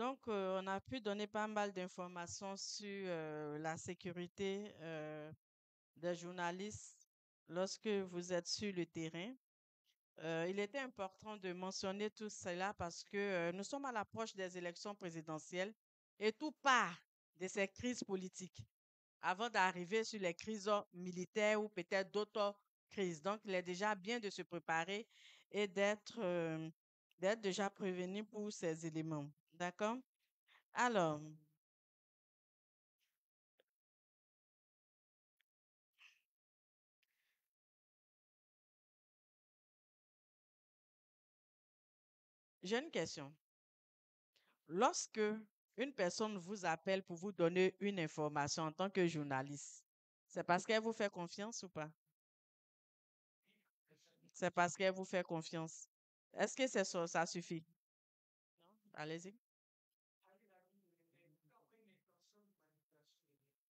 Donc, on a pu donner pas mal d'informations sur la sécurité des journalistes lorsque vous êtes sur le terrain. Il était important de mentionner tout cela parce que nous sommes à l'approche des élections présidentielles et tout part de ces crises politiques avant d'arriver sur les crises militaires ou peut-être d'autres crises. Donc, il est déjà bien de se préparer et d'être déjà prévenu pour ces éléments. D'accord? Alors, j'ai une question. Lorsque une personne vous appelle pour vous donner une information en tant que journaliste, c'est parce qu'elle vous fait confiance ou pas? C'est parce qu'elle vous fait confiance. Est-ce que c'est ça, ça suffit? Allez-y.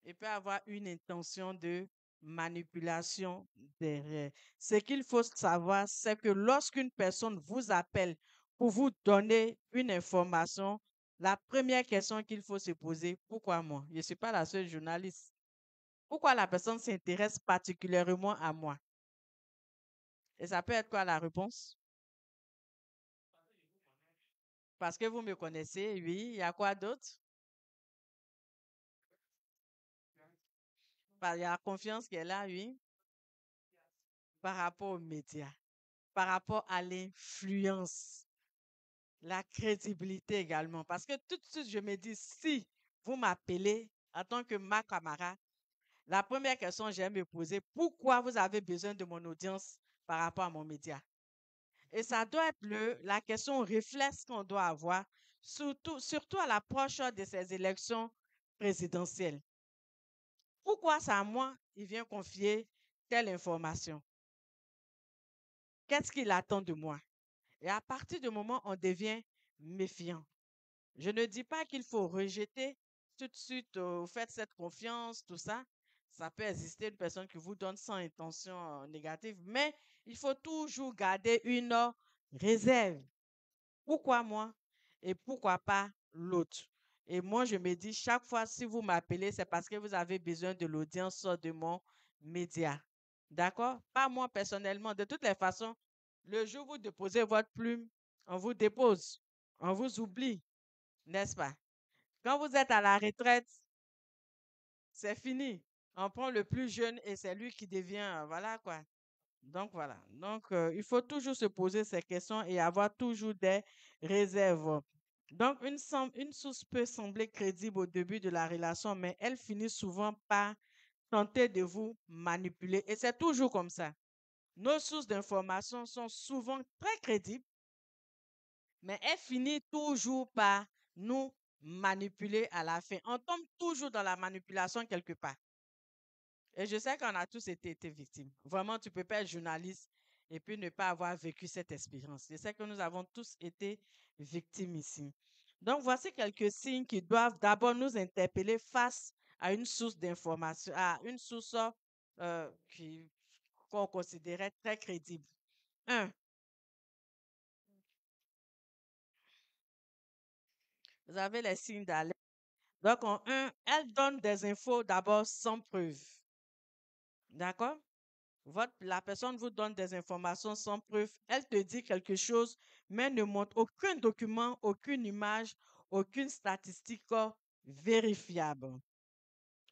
Il peut avoir une intention de manipulation derrière. Ce qu'il faut savoir, c'est que lorsqu'une personne vous appelle pour vous donner une information, la première question qu'il faut se poser, pourquoi moi? Je ne suis pas la seule journaliste. Pourquoi la personne s'intéresse particulièrement à moi? Et ça peut être quoi la réponse? Parce que vous me connaissez, oui. Il y a quoi d'autre? Il y a la confiance qui est là, oui. Par rapport aux médias, par rapport à l'influence, la crédibilité également. Parce que tout de suite, je me dis, si vous m'appelez en tant que ma camarade, la première question que j'ai me poser, pourquoi vous avez besoin de mon audience par rapport à mon média? Et ça doit être la question réflexe qu'on doit avoir, surtout à l'approche de ces élections présidentielles. Pourquoi c'est à moi, il vient confier telle information? Qu'est-ce qu'il attend de moi? Et à partir du moment où on devient méfiant, je ne dis pas qu'il faut rejeter tout de suite, faites cette confiance, tout ça. Ça peut exister une personne qui vous donne sans intention négative, mais il faut toujours garder une réserve. Pourquoi moi et pourquoi pas l'autre? Et moi, je me dis, chaque fois, si vous m'appelez, c'est parce que vous avez besoin de l'audience de mon média. D'accord? Pas moi personnellement. De toutes les façons, le jour où vous déposez votre plume, on vous dépose. On vous oublie, n'est-ce pas? Quand vous êtes à la retraite, c'est fini. On prend le plus jeune et c'est lui qui devient, voilà quoi. Donc voilà. Donc il faut toujours se poser ces questions et avoir toujours des réserves. Donc une source peut sembler crédible au début de la relation, mais elle finit souvent par tenter de vous manipuler. Et c'est toujours comme ça. Nos sources d'information sont souvent très crédibles, mais elles finissent toujours par nous manipuler à la fin. On tombe toujours dans la manipulation quelque part. Et je sais qu'on a tous été victimes. Vraiment, tu ne peux pas être journaliste et puis ne pas avoir vécu cette expérience. Je sais que nous avons tous été victimes ici. Donc, voici quelques signes qui doivent d'abord nous interpeller face à une source d'information, à une source qu'on considérait très crédible. Un, vous avez les signes d'alerte. Donc, elle donne des infos d'abord sans preuve. D'accord? La personne vous donne des informations sans preuve. Elle te dit quelque chose, mais ne montre aucun document, aucune image, aucune statistique vérifiable.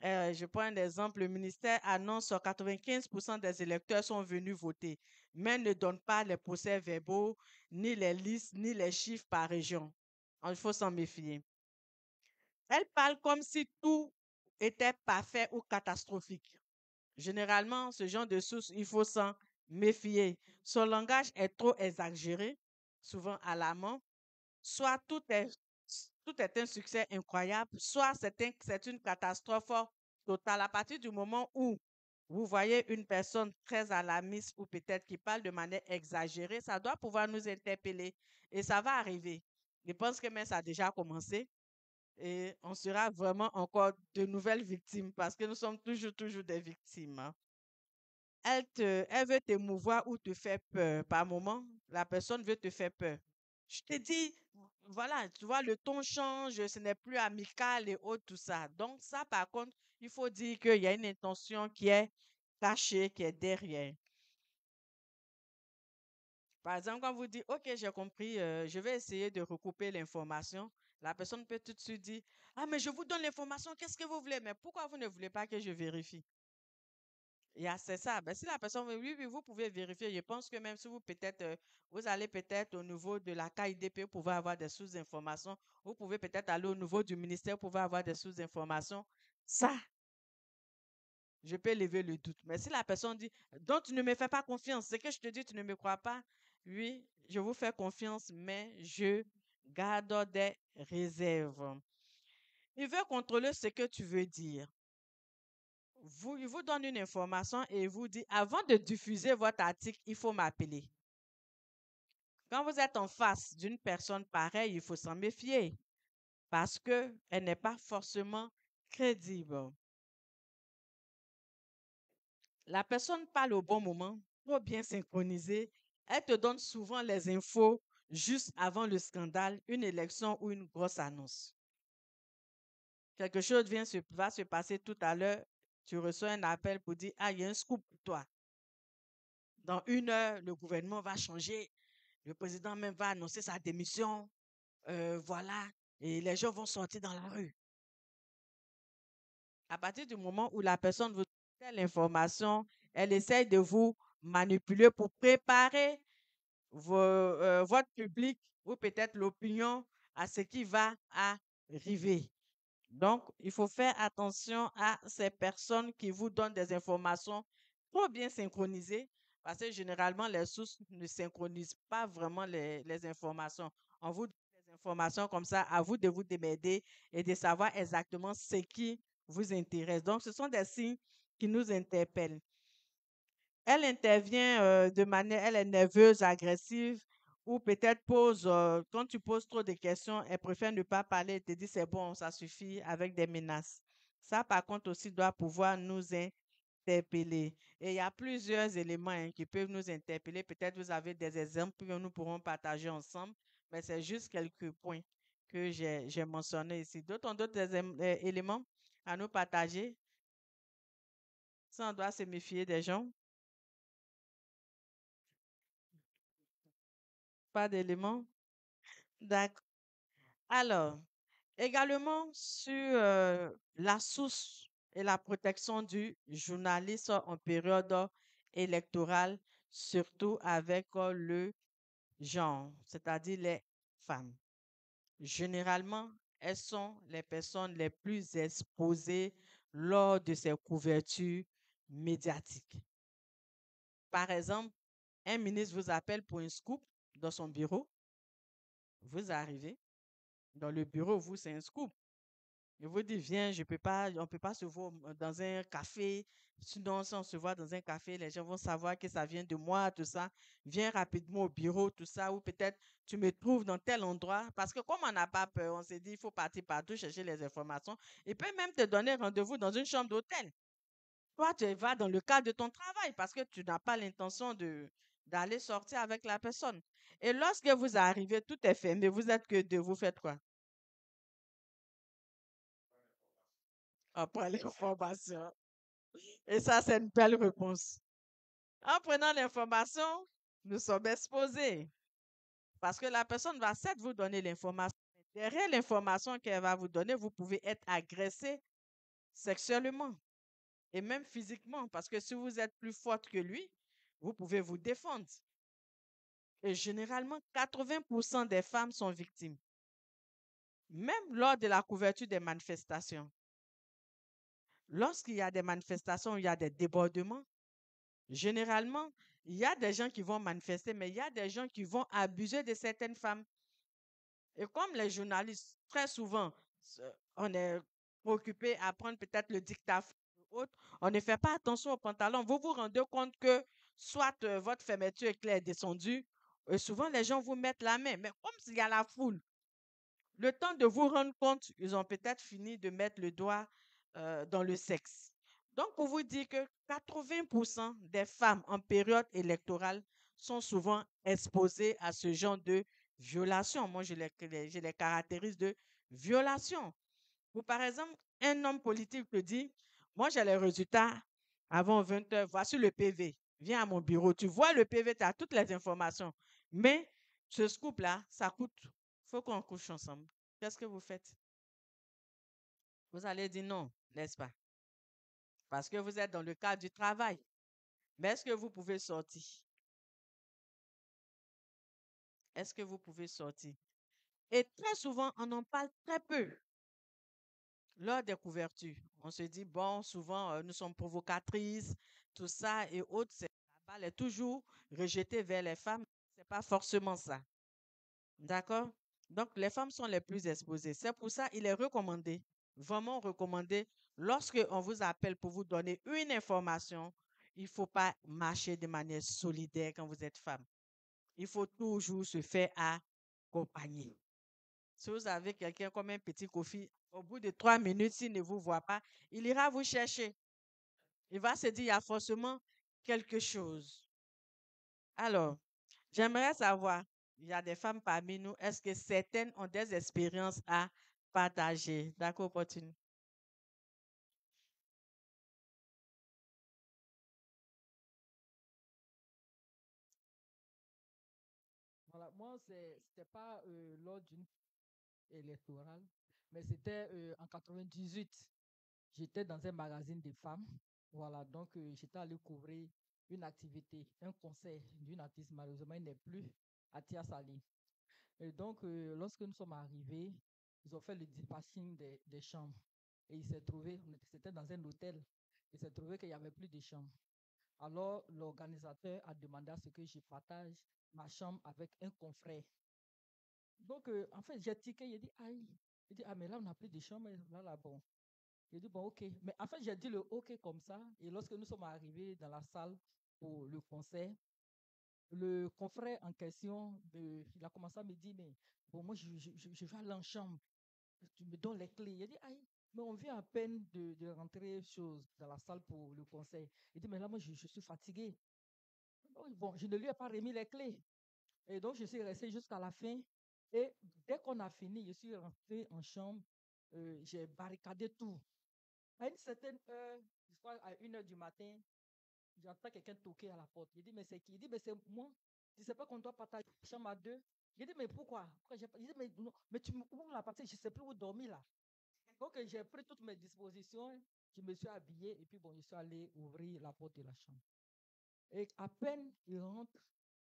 Je prends un exemple. Le ministère annonce que 95% des électeurs sont venus voter, mais ne donne pas les procès-verbaux, ni les listes, ni les chiffres par région. Il faut s'en méfier. Elle parle comme si tout était parfait ou catastrophique. Généralement, ce genre de source, il faut s'en méfier. Son langage est trop exagéré, souvent alarmant. Soit tout est un succès incroyable, soit c'est une catastrophe totale. À partir du moment où vous voyez une personne très alarmiste ou peut-être qui parle de manière exagérée, ça doit pouvoir nous interpeller et ça va arriver. Je pense que même ça a déjà commencé et on sera vraiment encore de nouvelles victimes parce que nous sommes toujours des victimes, hein. Elle veut t'émouvoir ou te faire peur. Par moment, la personne veut te faire peur. Je te dis, voilà, tu vois, le ton change, ce n'est plus amical et autres, tout ça. Donc ça, par contre, il faut dire qu'il y a une intention qui est cachée, qui est derrière. Par exemple, quand vous dites, OK, j'ai compris, je vais essayer de recouper l'information, la personne peut tout de suite dire, ah, mais je vous donne l'information, qu'est-ce que vous voulez? Mais pourquoi vous ne voulez pas que je vérifie? C'est ça. Ben, si la personne veut, oui, oui, vous pouvez vérifier. Je pense que même si vous peut-être, vous allez peut-être au niveau de la KIDP pour pouvoir avoir des sous-informations, vous pouvez peut-être aller au niveau du ministère pour pouvoir avoir des sous-informations. Ça, je peux lever le doute. Mais si la personne dit, donc tu ne me fais pas confiance, c'est que je te dis, tu ne me crois pas, oui, je vous fais confiance, mais je garde des réserves. Il veut contrôler ce que tu veux dire. Il vous donne une information et il vous dit, avant de diffuser votre article, il faut m'appeler. Quand vous êtes en face d'une personne pareille, il faut s'en méfier parce qu'elle n'est pas forcément crédible. La personne parle au bon moment, trop bien synchronisée. Elle te donne souvent les infos juste avant le scandale, une élection ou une grosse annonce. Quelque chose va se passer tout à l'heure. Tu reçois un appel pour dire, ah, il y a un scoop pour toi. Dans 1 heure, le gouvernement va changer. Le président même va annoncer sa démission. Voilà. Et les gens vont sortir dans la rue. À partir du moment où la personne vous donne l'information, elle essaye de vous manipuler pour préparer votre public ou peut-être l'opinion à ce qui va arriver. Donc, il faut faire attention à ces personnes qui vous donnent des informations trop bien synchronisées parce que généralement, les sources ne synchronisent pas vraiment les informations. On vous donne des informations comme ça, à vous de vous démerder et de savoir exactement ce qui vous intéresse. Donc, ce sont des signes qui nous interpellent. Elle intervient de manière, elle est nerveuse, agressive, ou peut-être quand tu poses trop de questions, elle préfère ne pas parler et te dit c'est bon, ça suffit avec des menaces. Ça, par contre, aussi doit pouvoir nous interpeller. Et il y a plusieurs éléments qui peuvent nous interpeller. Peut-être vous avez des exemples que nous pourrons partager ensemble, mais c'est juste quelques points que j'ai mentionnés ici. D'autres ont d'autres éléments à nous partager. Ça, on doit se méfier des gens. Pas d'éléments. D'accord. Alors, également sur la source et la protection du journaliste en période électorale, surtout avec le genre, c'est-à-dire les femmes. Généralement, elles sont les personnes les plus exposées lors de ces couvertures médiatiques. Par exemple, un ministre vous appelle pour un scoop dans son bureau. Vous arrivez dans le bureau, vous, c'est un scoop. Je vous dis, viens, on peut pas se voir dans un café. Sinon, si on se voit dans un café, les gens vont savoir que ça vient de moi, tout ça. Viens rapidement au bureau, tout ça. Ou peut-être tu me trouves dans tel endroit. Parce que comme on n'a pas peur, on s'est dit, il faut partir partout chercher les informations. Il peut même te donner rendez-vous dans une chambre d'hôtel. Toi, tu vas dans le cadre de ton travail parce que tu n'as pas l'intention d'aller sortir avec la personne. Et lorsque vous arrivez, tout est fermé. Vous êtes que deux. Vous faites quoi? Après l'information. Et ça, c'est une belle réponse. En prenant l'information, nous sommes exposés. Parce que la personne va certes vous donner l'information. Mais derrière l'information qu'elle va vous donner, vous pouvez être agressé sexuellement et même physiquement. Parce que si vous êtes plus forte que lui, vous pouvez vous défendre. Et généralement, 80% des femmes sont victimes. Même lors de la couverture des manifestations. Lorsqu'il y a des manifestations, il y a des débordements. Généralement, il y a des gens qui vont manifester, mais il y a des gens qui vont abuser de certaines femmes. Et comme les journalistes, très souvent, on est occupé à prendre peut-être le dictaphone ou autre, on ne fait pas attention aux pantalons. Vous vous rendez compte que soit votre fermeture éclair est descendue, et souvent les gens vous mettent la main. Mais comme s'il y a la foule, le temps de vous rendre compte, ils ont peut-être fini de mettre le doigt dans le sexe. Donc, pour vous dire que 80% des femmes en période électorale sont souvent exposées à ce genre de violation. Moi, je les caractérise de violation. Ou par exemple, un homme politique te dit, moi j'ai les résultats avant 20 heures, voici le PV, viens à mon bureau. Tu vois le PV, tu as toutes les informations. Mais ce scoop-là, ça coûte, il faut qu'on couche ensemble. Qu'est-ce que vous faites? Vous allez dire non, n'est-ce pas? Parce que vous êtes dans le cadre du travail. Mais est-ce que vous pouvez sortir? Est-ce que vous pouvez sortir? Et très souvent, on en parle très peu lors des couvertures. On se dit, bon, souvent, nous sommes provocatrices, tout ça et autres. La balle est toujours rejetée vers les femmes. C'est pas forcément ça. D'accord? Donc, les femmes sont les plus exposées. C'est pour ça il est recommandé, vraiment recommandé, lorsque on vous appelle pour vous donner une information, il ne faut pas marcher de manière solidaire quand vous êtes femme. Il faut toujours se faire accompagner. Si vous avez quelqu'un comme un petit Kofi, au bout de 3 minutes, s'il ne vous voit pas, il ira vous chercher. Il va se dire, il y a forcément quelque chose. Alors, j'aimerais savoir, il y a des femmes parmi nous, est-ce que certaines ont des expériences à partager? D'accord, continue. Voilà, moi, c'était pas lors d'une électorale, mais c'était en 98. J'étais dans un magazine de femmes. Voilà, donc j'étais allé couvrir une activité, un concert d'une artiste. Malheureusement, il n'est plus à Tiasali. Et donc, lorsque nous sommes arrivés, ils ont fait le dispatching des chambres. Et il s'est trouvé, c'était dans un hôtel, il s'est trouvé qu'il n'y avait plus de chambres. Alors, l'organisateur a demandé à ce que je partage ma chambre avec un confrère. Donc, en fait, j'ai tiqué, il dit, aïe. Il dit, ah, mais là, on n'a plus de chambre. Là, bon. J'ai dit, bon, ok. Mais en fait, j'ai dit le ok comme ça. Et lorsque nous sommes arrivés dans la salle pour le concert, le confrère en question, il a commencé à me dire, mais bon, moi, je vais aller en chambre. Tu me donnes les clés. Il a dit, aïe, mais on vient à peine de rentrer dans la salle pour le concert. Il dit, mais là, moi, je suis fatigué. Bon, je ne lui ai pas remis les clés. Et donc, je suis resté jusqu'à la fin. Et dès qu'on a fini, je suis rentré en chambre. J'ai barricadé tout. À une certaine heure, je crois à 1 heure du matin, j'entends quelqu'un toquer à la porte. Il dit, mais c'est qui? Il dit, mais c'est moi. Je ne sais pas qu'on doit partager la chambre à deux. Il dit, mais pourquoi? Il dit, mais, non, mais tu ouvres la partie, je ne sais plus où dormir là. Donc, j'ai pris toutes mes dispositions, je me suis habillé et puis bon, je suis allé ouvrir la porte de la chambre. Et à peine il rentre,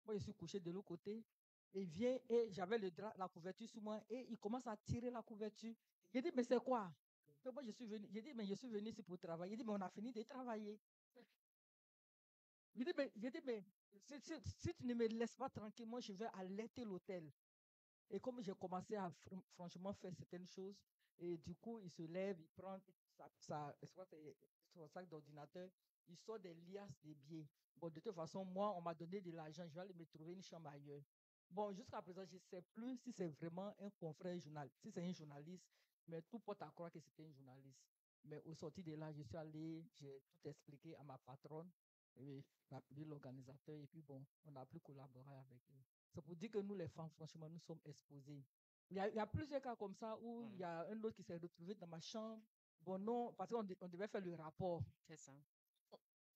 moi je suis couché de l'autre côté, et il vient et j'avais le drap, la couverture sur moi et il commence à tirer la couverture. J'ai dit, mais c'est quoi? Moi, je suis venu, j'ai dit, mais je suis venu ici pour travailler. Il dit, mais on a fini de travailler. J'ai dit, mais si tu ne me laisses pas tranquille, moi je vais alerter l'hôtel. Et comme j'ai commencé à franchement faire certaines choses, et du coup, il se lève, il prend son sac d'ordinateur, il sort des liasses de billets. Bon, de toute façon, moi, on m'a donné de l'argent, je vais aller me trouver une chambre ailleurs. Bon, jusqu'à présent, je ne sais plus si c'est vraiment un confrère journaliste, si c'est un journaliste, mais tout porte à croire que c'était un journaliste. Mais au sorti de là, je suis allé, j'ai tout expliqué à ma patronne, et j'ai appelé l'organisateur, et puis bon, on a pu collaborer avec eux. C'est pour dire que nous, les femmes, franchement, nous sommes exposés. Il y a plusieurs cas comme ça où il y a un autre qui s'est retrouvé dans ma chambre. Bon, non, parce qu'on devait faire le rapport. C'est ça.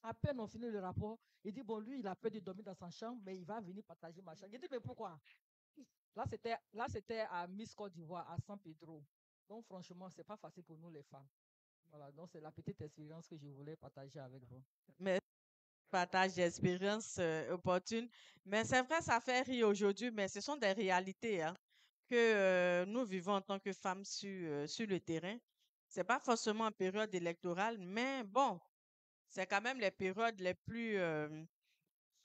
À peine on finit le rapport, il dit, bon, lui, il a peur de dormir dans sa chambre, mais il va venir partager ma chambre. Il dit, mais pourquoi? Là, c'était à Miss Côte d'Ivoire, à San Pedro. Donc, franchement, c'est pas facile pour nous, les femmes. Voilà, donc c'est la petite expérience que je voulais partager avec vous. Mais partage d'expériences opportunes. Mais c'est vrai, ça fait rire aujourd'hui, mais ce sont des réalités hein, que nous vivons en tant que femmes sur le terrain. C'est pas forcément en période électorale, mais bon, c'est quand même les périodes les plus,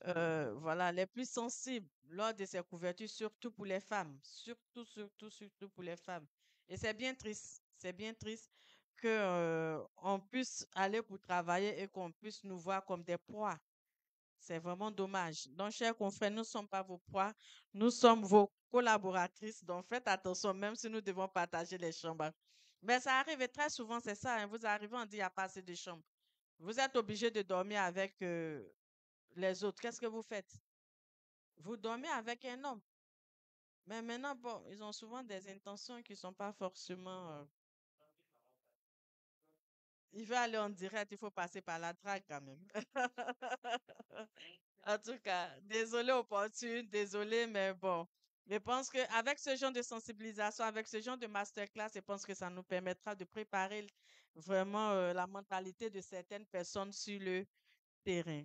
voilà, les plus sensibles lors de ces couvertures, surtout pour les femmes, surtout, surtout, surtout pour les femmes. Et c'est bien triste que on puisse aller pour travailler et qu'on puisse nous voir comme des proies. C'est vraiment dommage. Donc, chers confrères, nous ne sommes pas vos proies, nous sommes vos collaboratrices. Donc, faites attention, même si nous devons partager les chambres. Mais ça arrive et très souvent, c'est ça. Hein, vous arrivez, on dit, il n'y a pas assez de chambres. Vous êtes obligé de dormir avec les autres. Qu'est-ce que vous faites? Vous dormez avec un homme. Mais maintenant, bon, ils ont souvent des intentions qui ne sont pas forcément. Il veut aller en direct, il faut passer par la traque quand même. En tout cas, désolé opportune, désolé, mais bon. Je pense qu'avec ce genre de sensibilisation, avec ce genre de masterclass, je pense que ça nous permettra de préparer vraiment la mentalité de certaines personnes sur le terrain.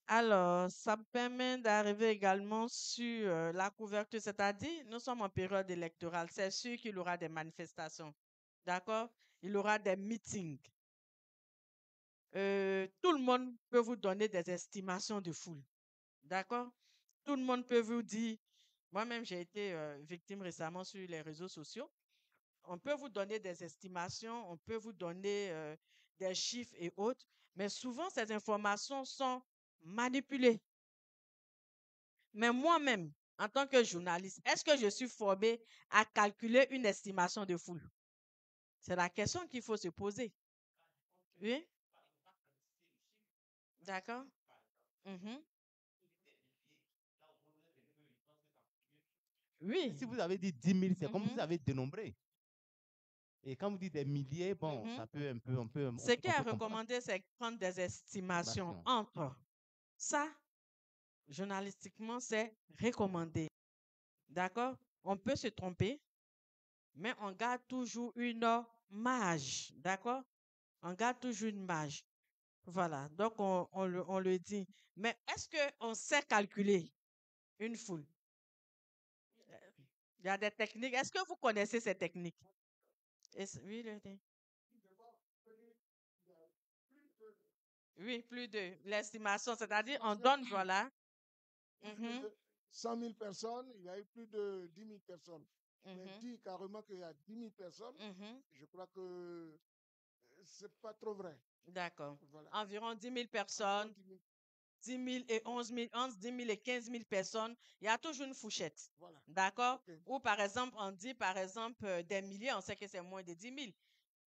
Alors, ça me permet d'arriver également sur la couverture, c'est-à-dire, nous sommes en période électorale. C'est sûr qu'il y aura des manifestations. D'accord? Il y aura des meetings. Tout le monde peut vous donner des estimations de foule. D'accord? Tout le monde peut vous dire, moi-même j'ai été victime récemment sur les réseaux sociaux. On peut vous donner des estimations, on peut vous donner des chiffres et autres, mais souvent ces informations sont manipulées. Mais moi-même, en tant que journaliste, est-ce que je suis formé à calculer une estimation de foule? C'est la question qu'il faut se poser. Oui? D'accord? Mhm. Oui. Si vous avez dit 10 000, c'est comme vous Mhm. avez dénombré. Et quand vous dites des milliers, bon, Mhm. ça peut un peu, Ce qui on est peut comprendre. recommandé, c'est de prendre des estimations Estimation. entre. Ça, journalistiquement, c'est recommandé. D'accord? On peut se tromper, mais on garde toujours une marge. D'accord? On garde toujours une marge. Voilà. Donc, on le dit. Mais est-ce qu'on sait calculer une foule? Il y a des techniques. Est-ce que vous connaissez ces techniques? Oui, oui, plus de l'estimation, c'est-à-dire on donne, voilà. Plus de 100 000 personnes, il y a eu plus de 10 000 personnes. Mais dit carrément qu'il y a 10 000 personnes, je crois que c'est pas trop vrai. D'accord. Voilà. Environ 10 000 personnes, 10 000 et 11 000, 10 000 et 15 000 personnes, il y a toujours une fourchette. Voilà. D'accord? Okay. Ou par exemple, on dit par exemple des milliers, on sait que c'est moins de 10 000.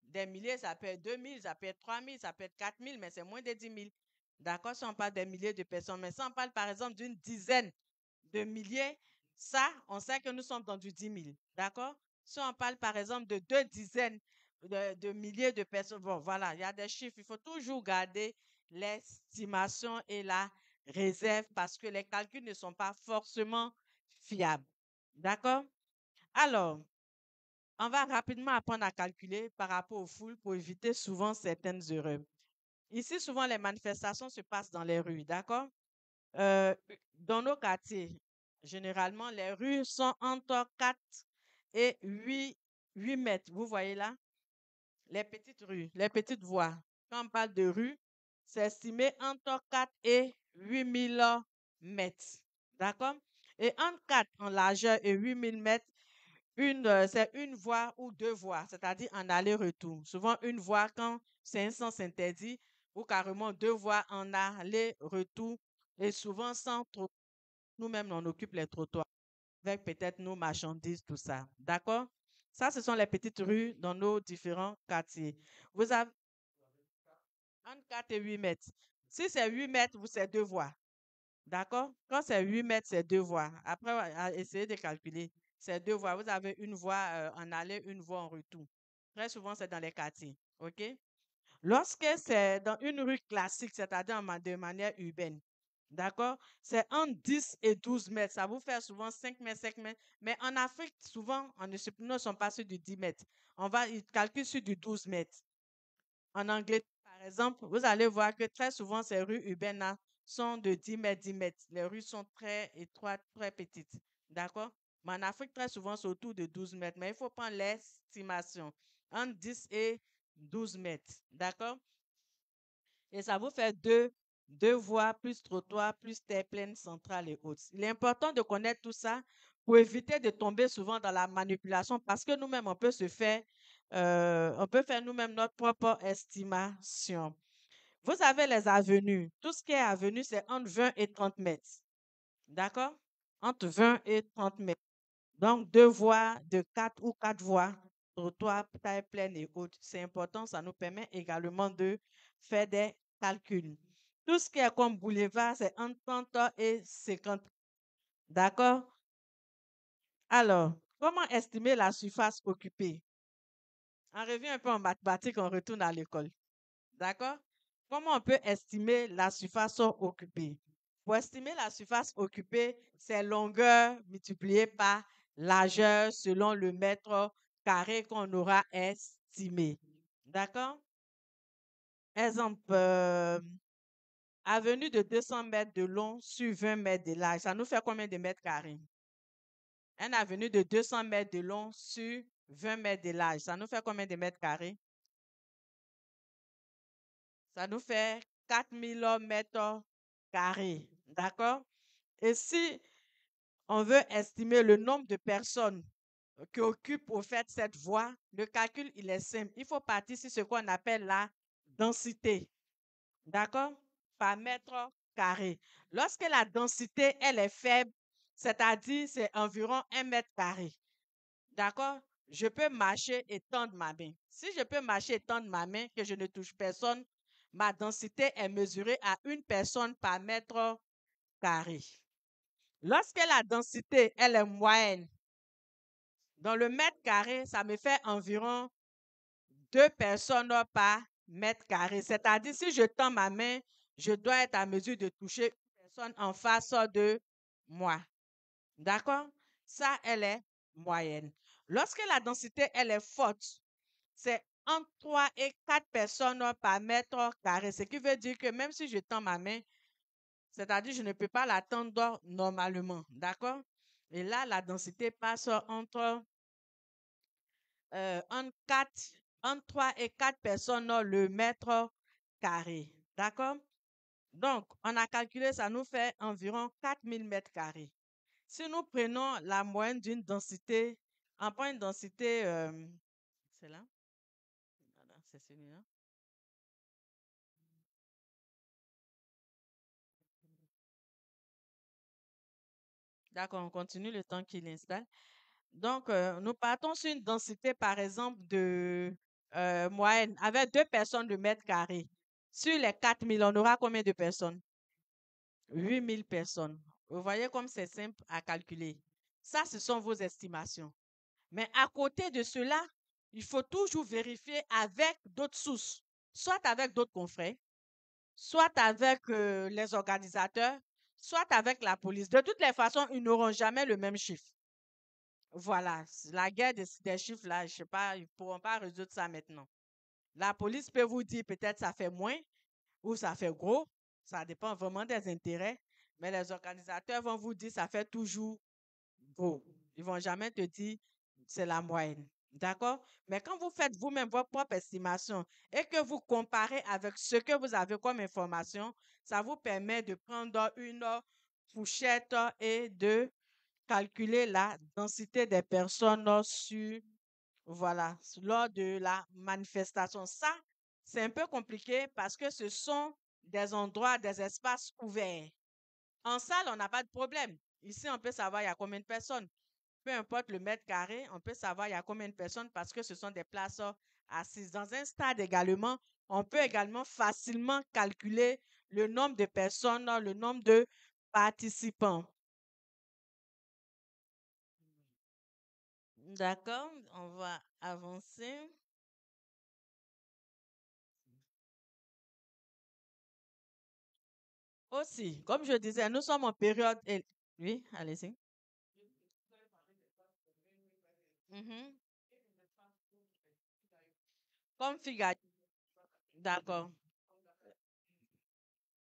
Des milliers, ça peut être 2 000, ça peut être 3 000, ça peut être 4 000, mais c'est moins de 10 000. D'accord? Si on parle des milliers de personnes, mais si on parle par exemple d'une dizaine de milliers, ça, on sait que nous sommes dans du 10 000. D'accord? Si on parle par exemple de 2 dizaines de milliers de personnes, bon, voilà, il y a des chiffres. Il faut toujours garder l'estimation et la réserve parce que les calculs ne sont pas forcément fiables. D'accord? Alors, on va rapidement apprendre à calculer par rapport aux foules pour éviter souvent certaines erreurs. Ici, souvent, les manifestations se passent dans les rues, d'accord? Dans nos quartiers, généralement, les rues sont entre 4 et 8 mètres. Vous voyez là? Les petites rues, les petites voies. Quand on parle de rue, c'est estimé entre 4 et 8 000 mètres. D'accord? Et entre 4 en largeur et 8 000 mètres, c'est une voie ou deux voies, c'est-à-dire en aller-retour. Souvent une voie quand c'est un sens interdit ou carrément deux voies en aller-retour. Et souvent sans trop, nous-mêmes on occupe les trottoirs avec peut-être nos marchandises, tout ça. D'accord? Ça, ce sont les petites rues dans nos différents quartiers. Vous avez entre 4 et 8 mètres. Si c'est 8 mètres, c'est deux voies. D'accord? Quand c'est 8 mètres, c'est deux voies. Après, essayez de calculer. C'est deux voies. Vous avez une voie en aller, une voie en retour. Très souvent, c'est dans les quartiers. OK? Lorsque c'est dans une rue classique, c'est-à-dire de manière urbaine, d'accord? C'est entre 10 et 12 mètres. Ça vous fait souvent 5 mètres, 5 mètres. Mais en Afrique, souvent, ne sont pas sur du 10 mètres. Ils calculent sur du 12 mètres. En anglais, par exemple, vous allez voir que très souvent, ces rues urbaines sont de 10 mètres, 10 mètres. Les rues sont très étroites, très petites. D'accord? Mais en Afrique, très souvent, c'est autour de 12 mètres. Mais il faut prendre l'estimation entre 10 et 12 mètres. D'accord? Et ça vous fait deux voies, plus trottoir, plus terre pleine, centrale et haute. Il est important de connaître tout ça pour éviter de tomber souvent dans la manipulation parce que nous-mêmes, on peut faire nous-mêmes notre propre estimation. Vous avez les avenues. Tout ce qui est avenue, c'est entre 20 et 30 mètres. D'accord? Entre 20 et 30 mètres. Donc, deux voies de 4 ou 4 voies, trottoir, taille pleine et haute. C'est important, ça nous permet également de faire des calculs. Tout ce qui est comme boulevard, c'est entre 30 et 50. D'accord? Alors, comment estimer la surface occupée? On revient un peu en mathématiques, on retourne à l'école. D'accord? Comment on peut estimer la surface occupée? Pour estimer la surface occupée, c'est longueur multipliée par largeur selon le mètre carré qu'on aura estimé. D'accord? Exemple, avenue de 200 mètres de long sur 20 mètres de large. Ça nous fait combien de mètres carrés? Une avenue de 200 mètres de long sur 20 mètres de large. Ça nous fait combien de mètres carrés? Ça nous fait 4000 mètres carrés. D'accord? Et si on veut estimer le nombre de personnes qui occupent au fait cette voie, le calcul il est simple. Il faut partir sur ce qu'on appelle la densité. D'accord? Par mètre carré. Lorsque la densité elle est faible, c'est-à-dire c'est environ 1 mètre carré. D'accord? Je peux marcher et tendre ma main. Si je peux marcher et tendre ma main, que je ne touche personne, ma densité est mesurée à 1 personne par mètre carré. Lorsque la densité elle est moyenne, dans le mètre carré, ça me fait environ 2 personnes par mètre carré. C'est-à-dire, si je tends ma main, je dois être à mesure de toucher une personne en face de moi. D'accord? Ça, elle est moyenne. Lorsque la densité, elle est forte, c'est entre 3 et 4 personnes par mètre carré. Ce qui veut dire que même si je tends ma main, c'est-à-dire je ne peux pas la tendre normalement. D'accord? Et là, la densité passe entre 3 et 4 personnes le mètre carré. D'accord? Donc, on a calculé, ça nous fait environ 4000 mètres carrés. Si nous prenons la moyenne d'une densité, on prend une densité, c'est là? C'est celui-là. D'accord, on continue le temps qu'il installe. Donc, nous partons sur une densité, par exemple, de moyenne, avec 2 personnes de mètre carré. Sur les 4000, on aura combien de personnes? 8000 personnes. Vous voyez comme c'est simple à calculer. Ça, ce sont vos estimations. Mais à côté de cela, il faut toujours vérifier avec d'autres sources, soit avec d'autres confrères, soit avec les organisateurs, soit avec la police. De toutes les façons, ils n'auront jamais le même chiffre. Voilà, la guerre des chiffres, là, je ne sais pas, ils ne pourront pas résoudre ça maintenant. La police peut vous dire peut-être ça fait moins ou ça fait gros. Ça dépend vraiment des intérêts. Mais les organisateurs vont vous dire ça fait toujours gros. Ils ne vont jamais te dire c'est la moyenne. D'accord? Mais quand vous faites vous-même votre propre estimation et que vous comparez avec ce que vous avez comme information, ça vous permet de prendre une fourchette et de calculer la densité des personnes lors de la manifestation. Ça, c'est un peu compliqué parce que ce sont des endroits, des espaces ouverts. En salle, on n'a pas de problème. Ici, on peut savoir il y a combien de personnes. Peu importe le mètre carré, on peut savoir il y a combien de personnes parce que ce sont des places assises. Dans un stade également, on peut également facilement calculer le nombre de personnes, le nombre de participants. D'accord, on va avancer. Aussi, comme je disais, nous sommes en période. Oui, allez-y. Comme Figayo. D'accord.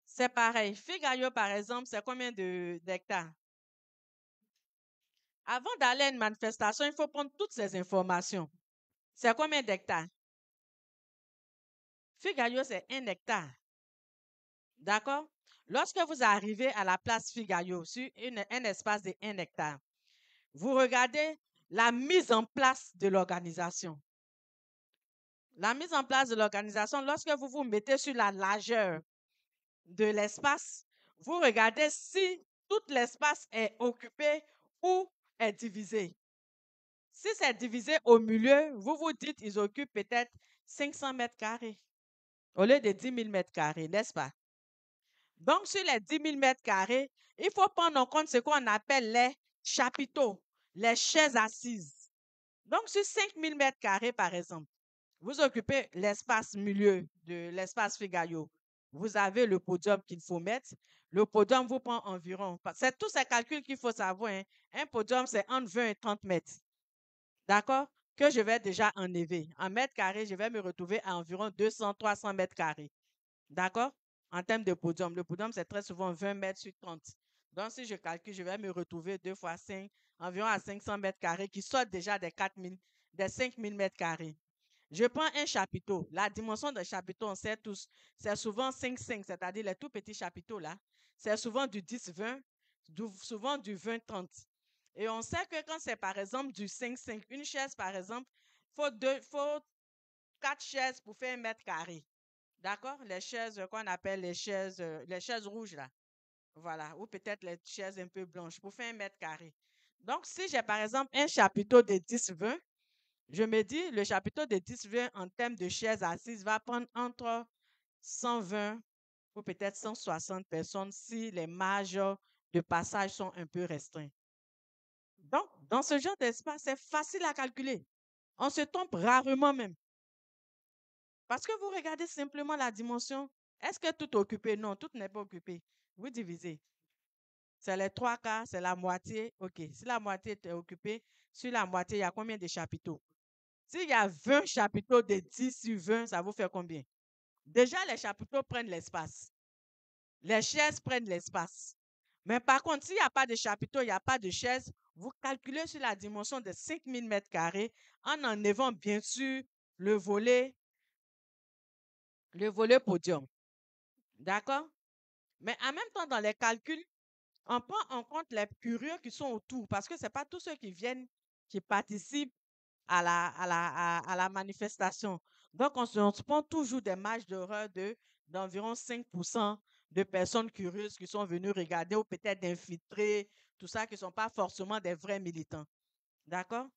C'est pareil. Figayo, par exemple, c'est combien d'hectares? Avant d'aller à une manifestation, il faut prendre toutes ces informations. C'est combien d'hectares? Figayo, c'est 1 hectare. D'accord? Lorsque vous arrivez à la place Figayo, sur un espace de 1 hectare, vous regardez la mise en place de l'organisation. La mise en place de l'organisation, lorsque vous vous mettez sur la largeur de l'espace, vous regardez si tout l'espace est occupé ou est divisé. Si c'est divisé au milieu, vous vous dites qu'ils occupent peut-être 500 mètres carrés au lieu de 10 000 mètres carrés, n'est-ce pas? Donc, sur les 10 000 mètres carrés, il faut prendre en compte ce qu'on appelle les chapiteaux. les chaises assises. Donc, sur 5000 mètres carrés, par exemple, vous occupez l'espace milieu de l'espace Figayo. Vous avez le podium qu'il faut mettre. Le podium vous prend environ, c'est tous ces calculs qu'il faut savoir, hein. Un podium, c'est entre 20 et 30 mètres. D'accord? Que je vais déjà enlever. En mètres carrés, je vais me retrouver à environ 200, 300 mètres carrés. D'accord? En termes de podium. Le podium, c'est très souvent 20 mètres sur 30. Donc, si je calcule, je vais me retrouver 2 fois 5, environ à 500 mètres carrés qui sortent déjà des 4000, des 5000 mètres carrés. Je prends un chapiteau. La dimension d'un chapiteau, on sait tous, c'est souvent 5-5, c'est-à-dire les tout petits chapiteaux là. C'est souvent du 10-20, souvent du 20-30. Et on sait que quand c'est par exemple du 5-5, une chaise par exemple, il faut 4 chaises pour faire 1 mètre carré. D'accord? Les chaises qu'on appelle les chaises rouges là. Voilà. Ou peut-être les chaises un peu blanches pour faire 1 mètre carré. Donc, si j'ai par exemple un chapiteau de 10-20, je me dis, le chapiteau de 10-20 en termes de chaises assises va prendre entre 120 ou peut-être 160 personnes si les marges de passage sont un peu restreints. Donc, dans ce genre d'espace, c'est facile à calculer. On se trompe rarement même. Parce que vous regardez simplement la dimension. Est-ce que tout est occupé? Non, tout n'est pas occupé. Vous divisez. C'est les 3 quarts, c'est la moitié. OK. Si la moitié est occupée, sur la moitié, il y a combien de chapiteaux? S'il y a 20 chapiteaux de 10 sur 20, ça vous fait combien? Déjà, les chapiteaux prennent l'espace. Les chaises prennent l'espace. Mais par contre, s'il n'y a pas de chapiteau, il n'y a pas de chaise, vous calculez sur la dimension de 5000 mètres carrés en enlevant bien sûr le volet podium. D'accord? Mais en même temps, dans les calculs, on prend en compte les curieux qui sont autour parce que ce n'est pas tous ceux qui viennent qui participent à la manifestation. Donc, on se prend toujours des marges d'erreur d'environ 5% de personnes curieuses qui sont venues regarder ou peut-être d'infiltrés, tout ça, qui ne sont pas forcément des vrais militants. D'accord?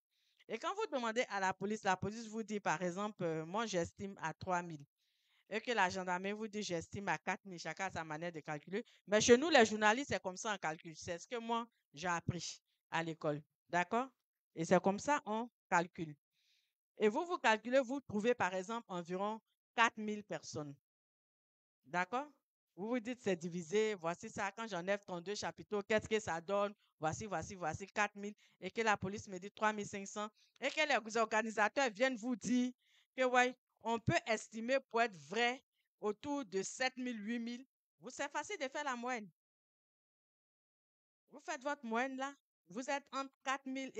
Et quand vous demandez à la police vous dit, par exemple, moi, j'estime à 3000. Et que la gendarmerie vous dit, j'estime à 4000, chacun a sa manière de calculer. Mais chez nous, les journalistes, c'est comme ça en calcul. C'est ce que moi, j'ai appris à l'école. D'accord? Et c'est comme ça on calcule. Et vous calculez, vous trouvez par exemple environ 4000 personnes. D'accord? Vous vous dites, c'est divisé, voici ça, quand j'enlève 32 chapiteaux, qu'est-ce que ça donne? Voici 4000. Et que la police me dit 3500. Et que les organisateurs viennent vous dire que, ouais, on peut estimer pour être vrai autour de 7000, 8000. C'est facile de faire la moyenne. Vous faites votre moyenne là. Vous êtes entre 4000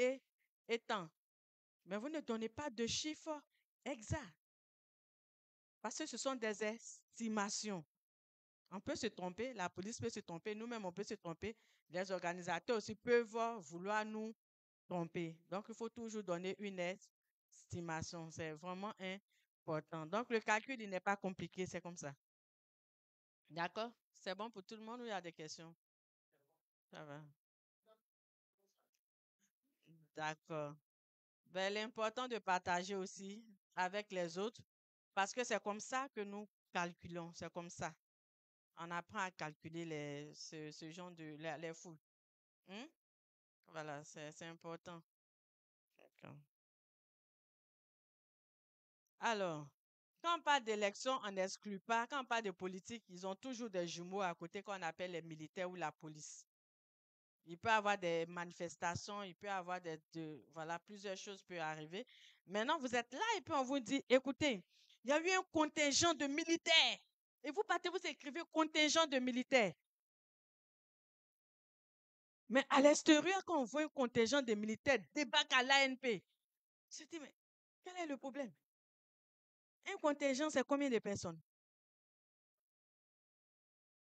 et tant. Mais vous ne donnez pas de chiffres exacts. Parce que ce sont des estimations. On peut se tromper, la police peut se tromper, nous-mêmes on peut se tromper, les organisateurs aussi peuvent vouloir nous tromper. Donc il faut toujours donner une estimation, c'est vraiment important. Donc le calcul, il n'est pas compliqué, c'est comme ça. D'accord? C'est bon pour tout le monde ou il y a des questions? Ça va. D'accord. Ben, l'important de partager aussi avec les autres, parce que c'est comme ça que nous calculons, c'est comme ça. On apprend à calculer ce genre les foules. Hmm? Voilà, c'est important. D'accord. Alors, quand on parle d'élection, on n'exclut pas. Quand on parle de politique, ils ont toujours des jumeaux à côté qu'on appelle les militaires ou la police. Il peut y avoir des manifestations, il peut y avoir voilà, plusieurs choses peuvent arriver. Maintenant, vous êtes là et puis on vous dit, écoutez, il y a eu un contingent de militaires. Et vous partez, vous écrivez contingent de militaires. Mais à l'extérieur, quand on voit un contingent de militaires débarque à l'ANP, je me dis, mais quel est le problème? Un contingent, c'est combien de personnes?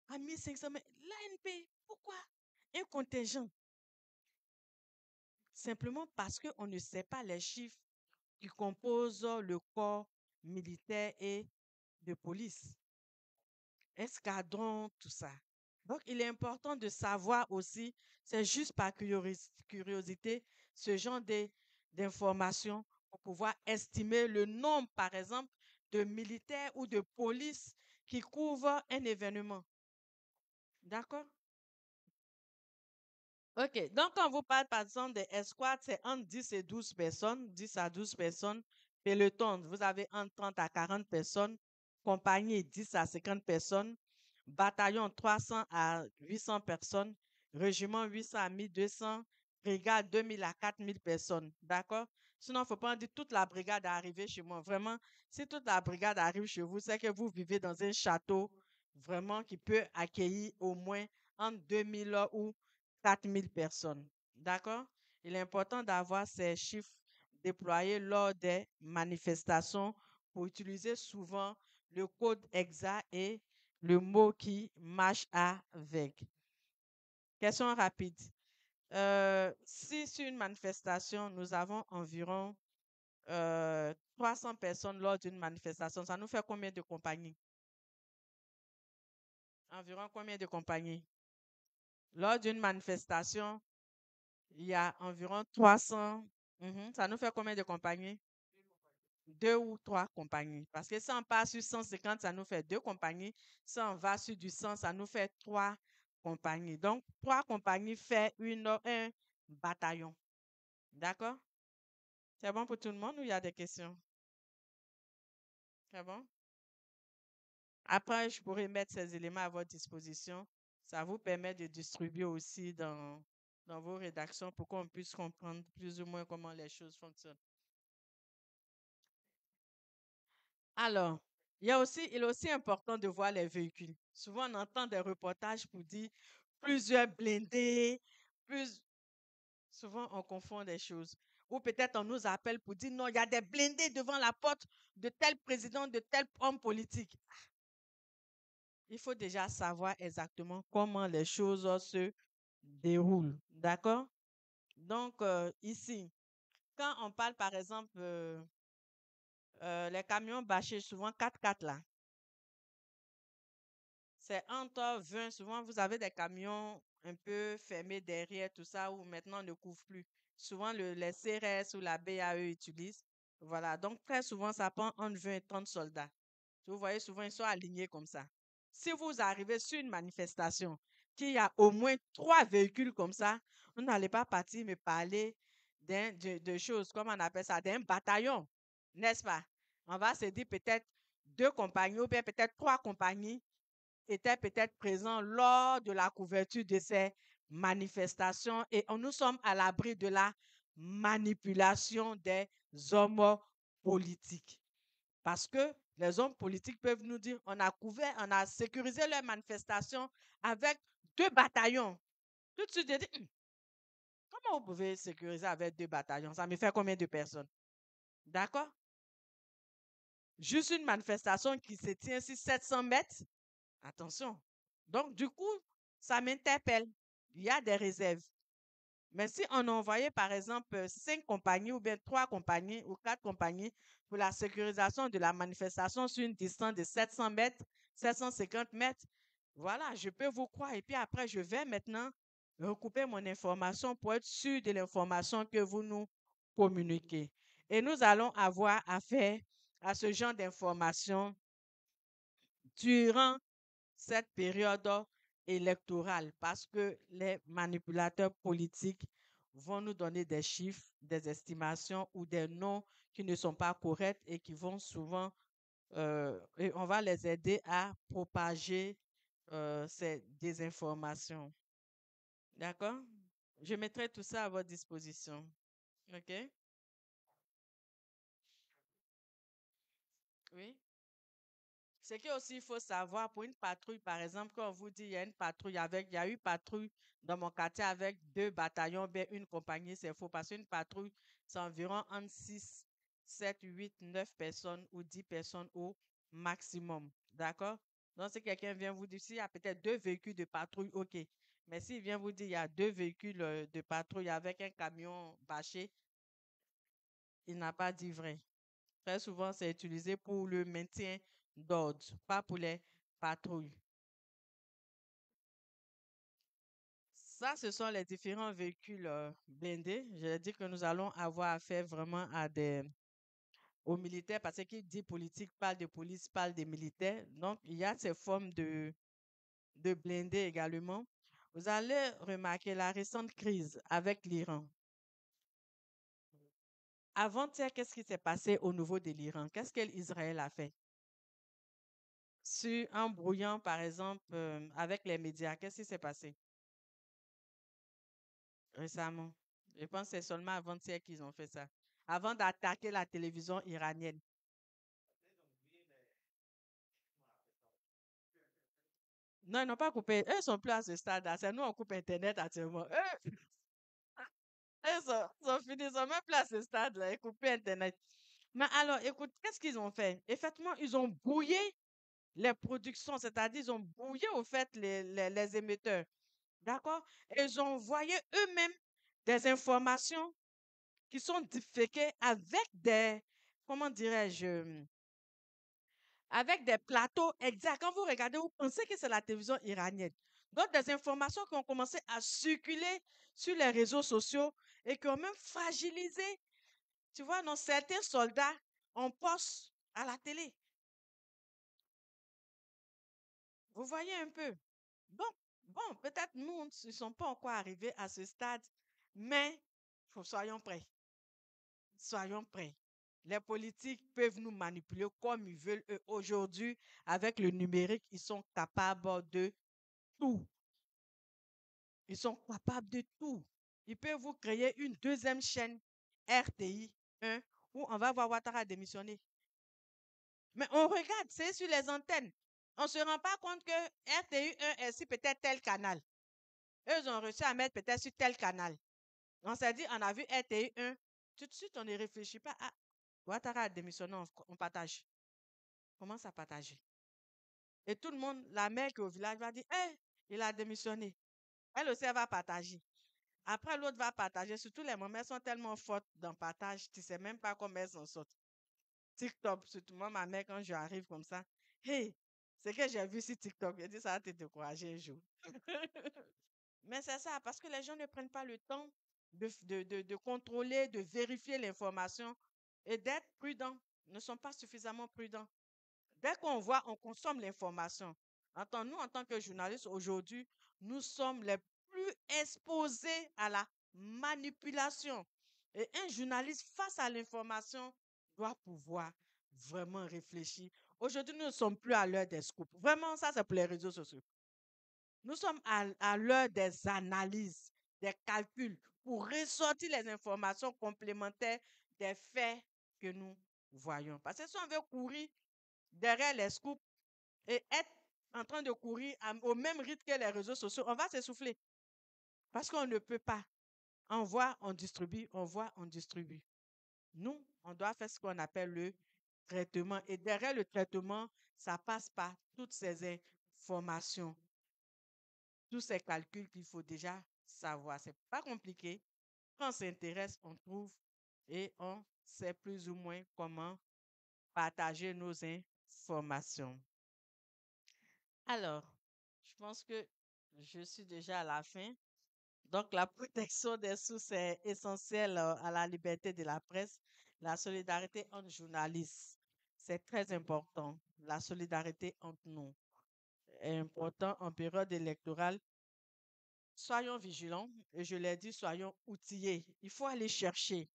À 1500, mais l'ANP, pourquoi un contingent? Simplement parce qu'on ne sait pas les chiffres qui composent le corps militaire et de police. Escadron, tout ça. Donc, il est important de savoir aussi, c'est juste par curiosité, ce genre d'informations pour pouvoir estimer le nombre, par exemple, de militaires ou de police qui couvrent un événement. D'accord? OK. Donc, quand on vous parle, par exemple, des escouades, c'est entre 10 et 12 personnes, 10 à 12 personnes. Peloton, vous avez entre 30 à 40 personnes. Compagnie, 10 à 50 personnes. Bataillon, 300 à 800 personnes. Régiment, 800 à 1200. Brigade, 2000 à 4000 personnes. D'accord? Sinon, il ne faut pas dire toute la brigade est arrivée chez moi. Vraiment, si toute la brigade arrive chez vous, c'est que vous vivez dans un château vraiment qui peut accueillir au moins entre 2000 ou 4000 personnes. D'accord? Il est important d'avoir ces chiffres déployés lors des manifestations pour utiliser souvent le code exact et le mot qui marche avec. Question rapide. Si sur une manifestation, nous avons environ 300 personnes lors d'une manifestation, ça nous fait combien de compagnies? Environ combien de compagnies? Lors d'une manifestation, il y a environ 300. Ça nous fait combien de compagnies? Deux ou trois compagnies. Parce que si on passe sur 150, ça nous fait deux compagnies. Si on va sur du 100, ça nous fait trois compagnies. Donc, trois compagnies fait un bataillon. D'accord? C'est bon pour tout le monde ou il y a des questions? C'est bon? Après, je pourrais mettre ces éléments à votre disposition. Ça vous permet de distribuer aussi dans vos rédactions pour qu'on puisse comprendre plus ou moins comment les choses fonctionnent. Alors, il est aussi important de voir les véhicules. Souvent, on entend des reportages pour dire plusieurs blindés, plus. Souvent, on confond des choses. Ou peut-être on nous appelle pour dire non, il y a des blindés devant la porte de tel président, de tel homme politique. Il faut déjà savoir exactement comment les choses se déroulent. D'accord? Donc, ici, quand on parle, par exemple, les camions bâchés, souvent 4x4 là, c'est entre 20. Souvent, vous avez des camions un peu fermés derrière, tout ça, où maintenant on ne couvre plus. Souvent, les CRS ou la BAE utilisent. Voilà. Donc, très souvent, ça prend entre 20 et 30 soldats. Vous voyez, souvent, ils sont alignés comme ça. Si vous arrivez sur une manifestation, qu'il y a au moins 3 véhicules comme ça, vous n'allez pas partir me parler de choses, comme on appelle ça, d'un bataillon, n'est-ce pas? On va se dire peut-être 2 compagnies ou bien peut-être 3 compagnies étaient peut-être présents lors de la couverture de ces manifestations et nous sommes à l'abri de la manipulation des hommes politiques. Parce que les hommes politiques peuvent nous dire on a sécurisé leurs manifestations avec 2 bataillons. Tout de suite, je dis, comment vous pouvez sécuriser avec 2 bataillons? Ça me fait combien de personnes? D'accord? Juste une manifestation qui se tient sur 700 mètres. Attention. Donc, du coup, ça m'interpelle. Il y a des réserves. Mais si on envoyait, par exemple, 5 compagnies ou bien 3 compagnies ou 4 compagnies pour la sécurisation de la manifestation sur une distance de 700 mètres, 750 mètres, voilà, je peux vous croire. Et puis après, je vais maintenant recouper mon information pour être sûr de l'information que vous nous communiquez. Et nous allons avoir affaire à ce genre d'informations durant cette période électorale parce que les manipulateurs politiques vont nous donner des chiffres, des estimations ou des noms qui ne sont pas corrects et qui vont souvent, et on va les aider à propager ces désinformations. D'accord? Je mettrai tout ça à votre disposition. OK? Oui? Ce qu'il aussi faut savoir pour une patrouille, par exemple, quand on vous dit il y a une patrouille il y a eu patrouille dans mon quartier avec 2 bataillons, bien une compagnie, c'est faux. Parce qu'une patrouille, c'est environ entre 6, 7, 8, 9 personnes ou 10 personnes au maximum. D'accord? Donc, si quelqu'un vient vous dire, s'il y a peut-être 2 véhicules de patrouille, OK. Mais s'il vient vous dire, il y a 2 véhicules de patrouille avec un camion bâché, il n'a pas dit vrai. Très souvent, c'est utilisé pour le maintien d'ordre, pas pour les patrouilles. Ça, ce sont les différents véhicules blindés. Je dis que nous allons avoir affaire vraiment aux militaires parce qu'il dit politique, parle de police, parle des militaires. Donc, il y a ces formes de blindés également. Vous allez remarquer la récente crise avec l'Iran. Avant-hier, qu'est-ce qui s'est passé au niveau de l'Iran? Qu'est-ce que l'Israël a fait? Sur un brouillon, par exemple, avec les médias, qu'est-ce qui s'est passé récemment? Je pense que c'est seulement avant-hier qu'ils ont fait ça. Avant d'attaquer la télévision iranienne. Non, ils n'ont pas coupé. Eux, ils sont plus à ce stade-là. C'est nous, on coupe Internet actuellement. Eux, ils ont fini. Ils sont même plus à ce stade-là. Ils coupent Internet. Mais alors, écoute, qu'est-ce qu'ils ont fait? Effectivement, ils ont brouillé les productions, c'est-à-dire ils ont brouillé au fait les émetteurs. D'accord? Et ils ont envoyé eux-mêmes des informations qui sont diffusées avec des, comment dirais-je, avec des plateaux exacts. Quand vous regardez, vous pensez que c'est la télévision iranienne. Donc, des informations qui ont commencé à circuler sur les réseaux sociaux et qui ont même fragilisé, tu vois, non, certains soldats en poste à la télé. Vous voyez un peu. Bon, peut-être nous ne sommes pas encore arrivés à ce stade, mais soyons prêts. Soyons prêts. Les politiques peuvent nous manipuler comme ils veulent. Aujourd'hui, avec le numérique, ils sont capables de tout. Ils sont capables de tout. Ils peuvent vous créer une deuxième chaîne RTI 1 où on va voir Ouattara démissionner. Mais on regarde, c'est sur les antennes. On ne se rend pas compte que RTI 1 est sur peut-être tel canal. Eux, ils ont réussi à mettre peut-être sur tel canal. On s'est dit, on a vu RTI 1. Tout de suite, on ne réfléchit pas. Ah, Ouattara a démissionné, on partage. On commence à partager. Et tout le monde, la mère qui est au village va dire, hé, il a démissionné. Elle aussi, elle va partager. Après, l'autre va partager. Surtout les mamans sont tellement fortes dans le partage, tu ne sais même pas comment elles s'en sortent. TikTok, surtout moi, ma mère, quand j'arrive comme ça, hey, c'est que j'ai vu sur TikTok. Elle dit, ça va te décourager un jour. Mais c'est ça, parce que les gens ne prennent pas le temps de contrôler, de vérifier l'information et d'être prudents. Ils ne sont pas suffisamment prudents. Dès qu'on voit, on consomme l'information. Nous, en tant que journalistes, aujourd'hui, nous sommes les plus exposés à la manipulation. Et un journaliste, face à l'information, doit pouvoir vraiment réfléchir. Aujourd'hui, nous ne sommes plus à l'heure des scoops. Vraiment, ça, c'est pour les réseaux sociaux. Nous sommes à l'heure des analyses, des calculs, pour ressortir les informations complémentaires des faits que nous voyons. Parce que si on veut courir derrière les scoops et être en train de courir au même rythme que les réseaux sociaux, on va s'essouffler. Parce qu'on ne peut pas. On voit, on distribue, on voit, on distribue. Nous, on doit faire ce qu'on appelle le traitement. Et derrière le traitement, ça passe par toutes ces informations, tous ces calculs qu'il faut déjà savoir. C'est pas compliqué. Quand on s'intéresse, on trouve et on sait plus ou moins comment partager nos informations. Alors, je pense que je suis déjà à la fin. Donc, la protection des sources est essentielle à la liberté de la presse. La solidarité entre journalistes, c'est très important. La solidarité entre nous est important en période électorale. Soyons vigilants et je l'ai dit, soyons outillés. Il faut aller chercher.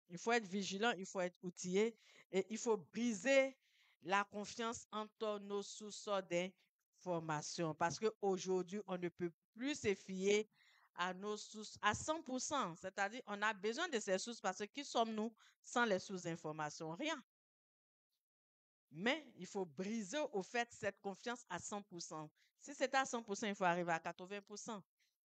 Il faut être vigilant, il faut être outillé et il faut briser la confiance entre nos sources d'information parce qu'aujourd'hui, on ne peut plus se fier à nos sources à 100%. C'est-à-dire, on a besoin de ces sources parce que qui sommes-nous sans les sources d'information? Rien. Mais il faut briser au fait cette confiance à 100%. Si c'est à 100%, il faut arriver à 80%.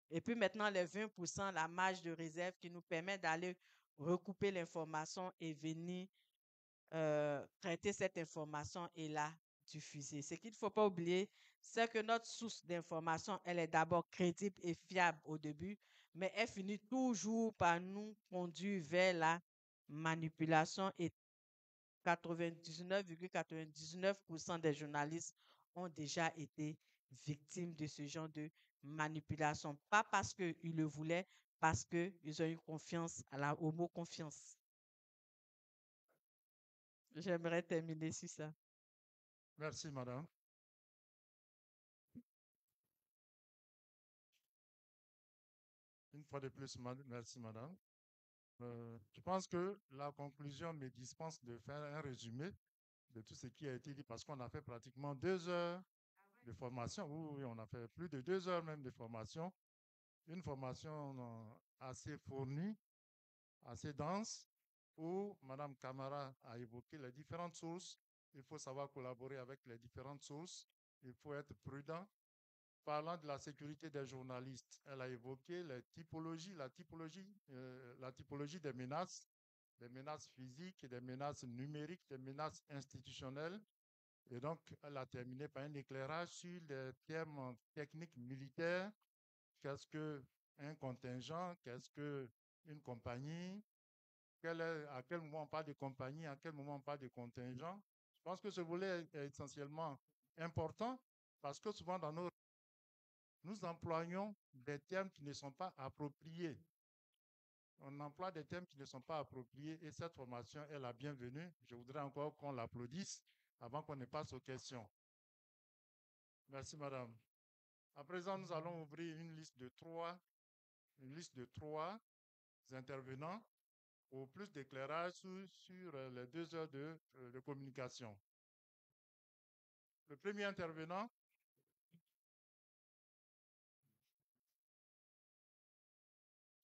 Et puis maintenant, les 20%, la marge de réserve qui nous permet d'aller recouper l'information et venir traiter cette information et la diffuser. Ce qu'il ne faut pas oublier, c'est que notre source d'information, elle est d'abord crédible et fiable au début, mais elle finit toujours par nous conduire vers la manipulation et 99,99% des journalistes ont déjà été victimes de ce genre de manipulation. Pas parce qu'ils le voulaient, parce qu'ils ont eu confiance au mot confiance. J'aimerais terminer sur ça. Merci, madame. Une fois de plus, merci, madame. Je pense que la conclusion me dispense de faire un résumé de tout ce qui a été dit parce qu'on a fait pratiquement 2 heures de formation. Oui, on a fait plus de 2 heures même de formation. Une formation assez fournie, assez dense, où Madame Camara a évoqué les différentes sources. Il faut savoir collaborer avec les différentes sources. Il faut être prudent. Parlant de la sécurité des journalistes, elle a évoqué les typologies, la typologie des menaces physiques, des menaces numériques, des menaces institutionnelles. Et donc, elle a terminé par un éclairage sur les termes techniques militaires. Qu'est-ce qu'un contingent? Qu'est-ce qu'une compagnie? À quel moment on parle de compagnie? À quel moment on parle de contingent? Je pense que ce volet est essentiellement important parce que souvent nous employons des termes qui ne sont pas appropriés. On emploie des termes qui ne sont pas appropriés et cette formation est la bienvenue. Je voudrais encore qu'on l'applaudisse avant qu'on ne passe aux questions. Merci, madame. À présent, nous allons ouvrir une liste de trois intervenants pour plus d'éclairage sur les 2 heures de communication. Le premier intervenant,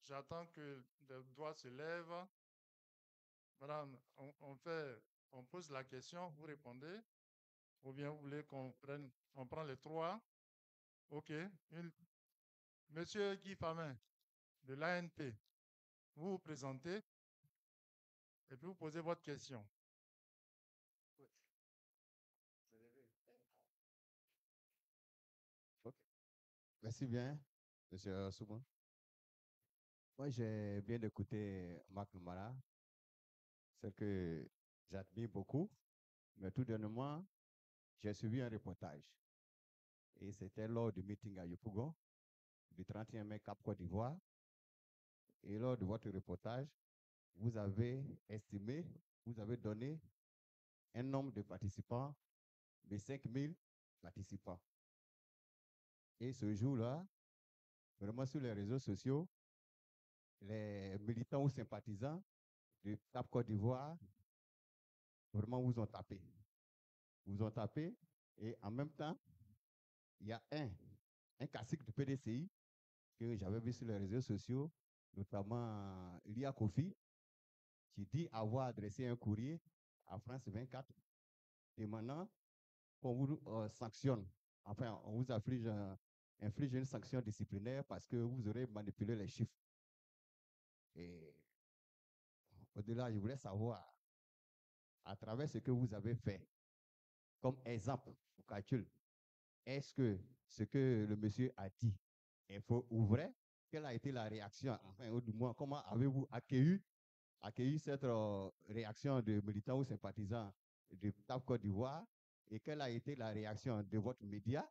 j'attends que le doigt se lève. Madame, on pose la question, vous répondez, ou bien vous voulez on prend les trois. OK. Monsieur Guy Famin, de l'ANP, vous vous présentez et puis vous posez votre question. Merci bien, monsieur Souban. Moi, j'ai bien écouté Marc Lumara, celle que j'admire beaucoup, mais tout dernièrement, j'ai suivi un reportage. Et c'était lors du meeting à Yopougon, du 31 mai Cap Côte d'Ivoire. Et lors de votre reportage, vous avez estimé, vous avez donné un nombre de participants de 5000 participants. Et ce jour-là, vraiment sur les réseaux sociaux, les militants ou sympathisants de Cap Côte d'Ivoire vraiment vous ont tapé. Vous ont tapé et en même temps, il y a un cacique du PDCI que j'avais vu sur les réseaux sociaux, notamment Lia Kofi, qui dit avoir adressé un courrier à France 24 demandant qu'on vous sanctionne. Enfin, on vous inflige une sanction disciplinaire parce que vous aurez manipulé les chiffres. Et au-delà, je voulais savoir, à travers ce que vous avez fait, comme exemple au calcul, est-ce que ce que le monsieur a dit est faux ou vrai? Quelle a été la réaction? Enfin, ou du moins, comment avez-vous accueilli cette réaction de militants ou sympathisants de TAP Côte d'Ivoire? Et quelle a été la réaction de votre média?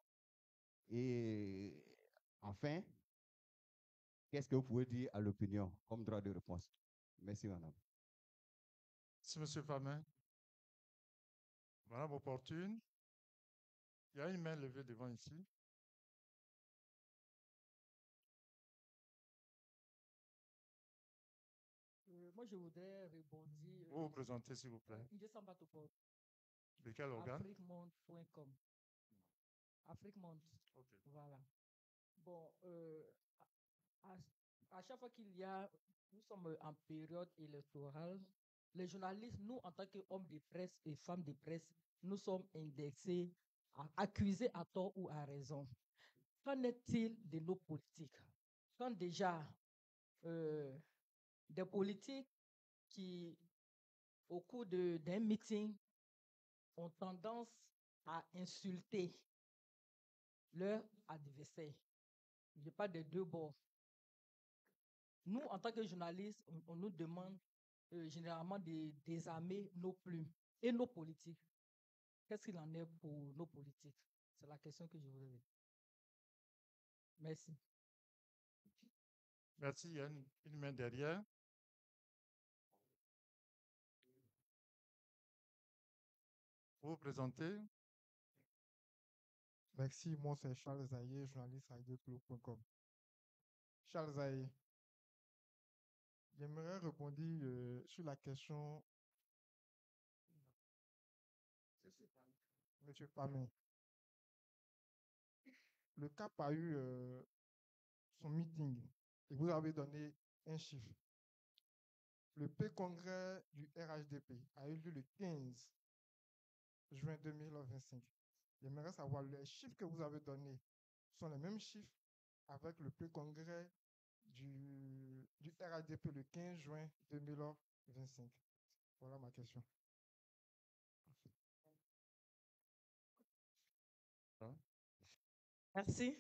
Et enfin, qu'est-ce que vous pouvez dire à l'opinion comme droit de réponse? Merci, madame. Merci, monsieur Famin. Madame Opportune, il y a une main levée devant ici. Moi, je voudrais rebondir. Vous vous présentez, s'il vous plaît. De quel organe? Afriquemonde.com. Afriquemonde. Okay. Voilà. Bon, à chaque fois nous sommes en période électorale, les journalistes, nous, en tant qu'hommes de presse et femmes de presse, nous sommes indexés, accusés à tort ou à raison. Qu'en est-il de nos politiques? Quand déjà des politiques qui, au cours d'un meeting, ont tendance à insulter leur adversaire. Je parle des deux bords. Nous, en tant que journalistes, on nous demande généralement de désarmer nos plumes et nos politiques. Qu'est-ce qu'il en est pour nos politiques? C'est la question que je voudrais dire. Merci. Merci, il y a une main derrière. Vous vous présentez? Merci, moi c'est Charles Zaye, journaliste à ideclub.com. Charles Zaye, J'aimerais répondre sur la question. Monsieur Pamin, le CAP a eu son meeting et vous avez donné un chiffre. Le P-Congrès du RHDP a eu lieu le 15 juin 2025. J'aimerais savoir, les chiffres que vous avez donnés sont les mêmes chiffres avec le P-Congrès du RHDP le 15 juin 2025. Voilà ma question. Merci.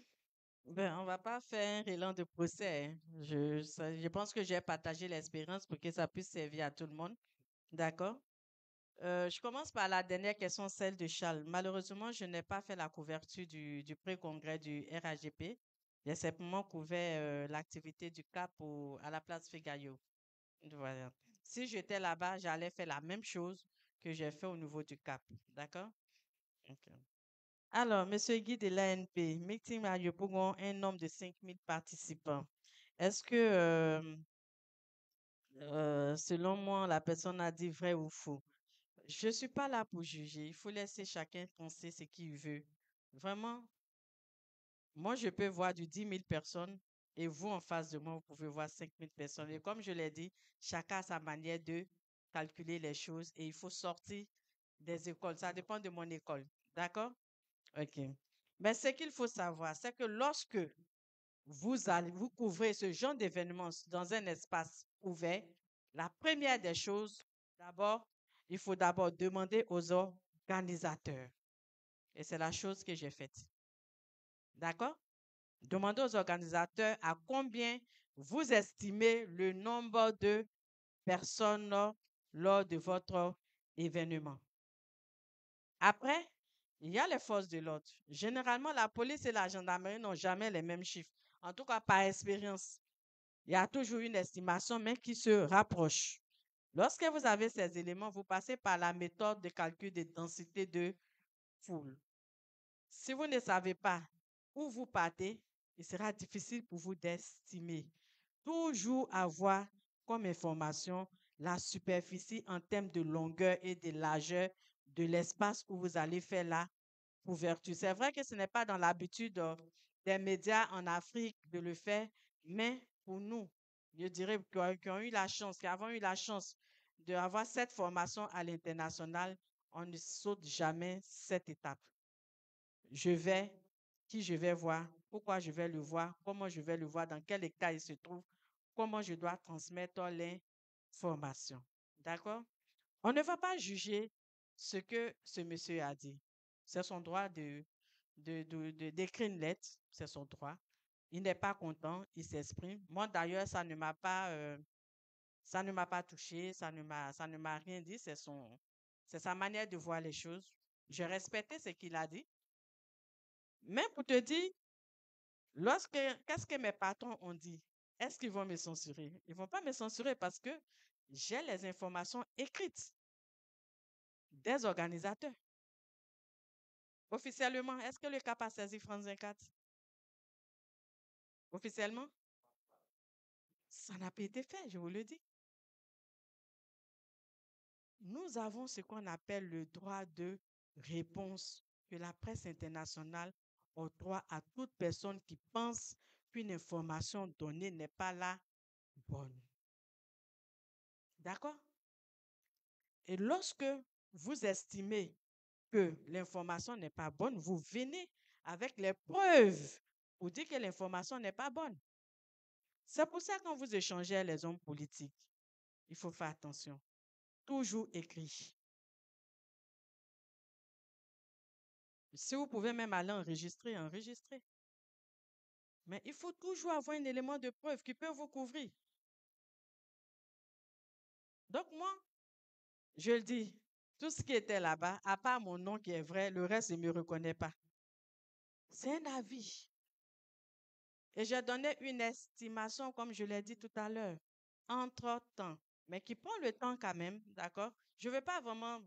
Ben, on ne va pas faire un élan de procès, hein. Je pense que j'ai partagé l'expérience pour que ça puisse servir à tout le monde. D'accord? Je commence par la dernière question, celle de Charles. Malheureusement, je n'ai pas fait la couverture du pré-congrès du RAGP. J'ai simplement couvert l'activité du CAP à la place Figayo. Voilà. Si j'étais là-bas, j'allais faire la même chose que j'ai fait au niveau du CAP. D'accord? Ok. Alors, Monsieur Guy de l'ANP, meeting Mario Pougon, un nombre de 5000 participants. Est-ce que, selon moi, la personne a dit vrai ou faux? Je ne suis pas là pour juger. Il faut laisser chacun penser ce qu'il veut. Vraiment, moi, je peux voir du 10 000 personnes et vous, en face de moi, vous pouvez voir 5 000 personnes. Et comme je l'ai dit, chacun a sa manière de calculer les choses et il faut sortir des écoles. Ça dépend de mon école. D'accord? OK. Mais ce qu'il faut savoir, c'est que lorsque vous couvrez ce genre d'événement dans un espace ouvert, la première des choses, d'abord, il faut d'abord demander aux organisateurs. Et c'est la chose que j'ai faite. D'accord? Demandez aux organisateurs à combien vous estimez le nombre de personnes lors de votre événement. Après, il y a les forces de l'ordre. Généralement, la police et la gendarmerie n'ont jamais les mêmes chiffres. En tout cas, par expérience, il y a toujours une estimation, mais qui se rapproche. Lorsque vous avez ces éléments, vous passez par la méthode de calcul de densité de foule. Si vous ne savez pas où vous partez, il sera difficile pour vous d'estimer. Toujours avoir comme information la superficie en termes de longueur et de largeur de l'espace où vous allez faire la couverture. C'est vrai que ce n'est pas dans l'habitude des médias en Afrique de le faire, mais pour nous, je dirais qui ont eu la chance, qui avons eu la chance d'avoir cette formation à l'international, on ne saute jamais cette étape. Qui je vais voir, pourquoi je vais le voir, comment je vais le voir, dans quel état il se trouve, comment je dois transmettre l'information. D'accord? On ne va pas juger ce que ce monsieur a dit. C'est son droit d'écrire une lettre, c'est son droit. Il n'est pas content, il s'exprime. Moi, d'ailleurs, ça ne m'a pas touché, ça ne m'a rien dit. C'est sa manière de voir les choses. J'ai respecté ce qu'il a dit. Mais pour te dire, qu'est-ce que mes patrons ont dit? Est-ce qu'ils vont me censurer? Ils ne vont pas me censurer parce que j'ai les informations écrites des organisateurs. Officiellement, est-ce que le CAP a saisi France 24? Officiellement? Ça n'a pas été fait, je vous le dis. Nous avons ce qu'on appelle le droit de réponse que la presse internationale octroie à toute personne qui pense qu'une information donnée n'est pas la bonne. D'accord? Et lorsque vous estimez que l'information n'est pas bonne, vous venez avec les preuves pour dire que l'information n'est pas bonne. C'est pour ça que quand vous échangez avec les hommes politiques, il faut faire attention. Toujours écrit. Si vous pouvez même aller enregistrer. Mais il faut toujours avoir un élément de preuve qui peut vous couvrir. Donc moi, je le dis, tout ce qui était là-bas, à part mon nom qui est vrai, le reste, il ne me reconnaît pas. C'est un avis. Et j'ai donné une estimation, comme je l'ai dit tout à l'heure, entre-temps, mais qui prend le temps quand même, d'accord? Je ne veux pas vraiment,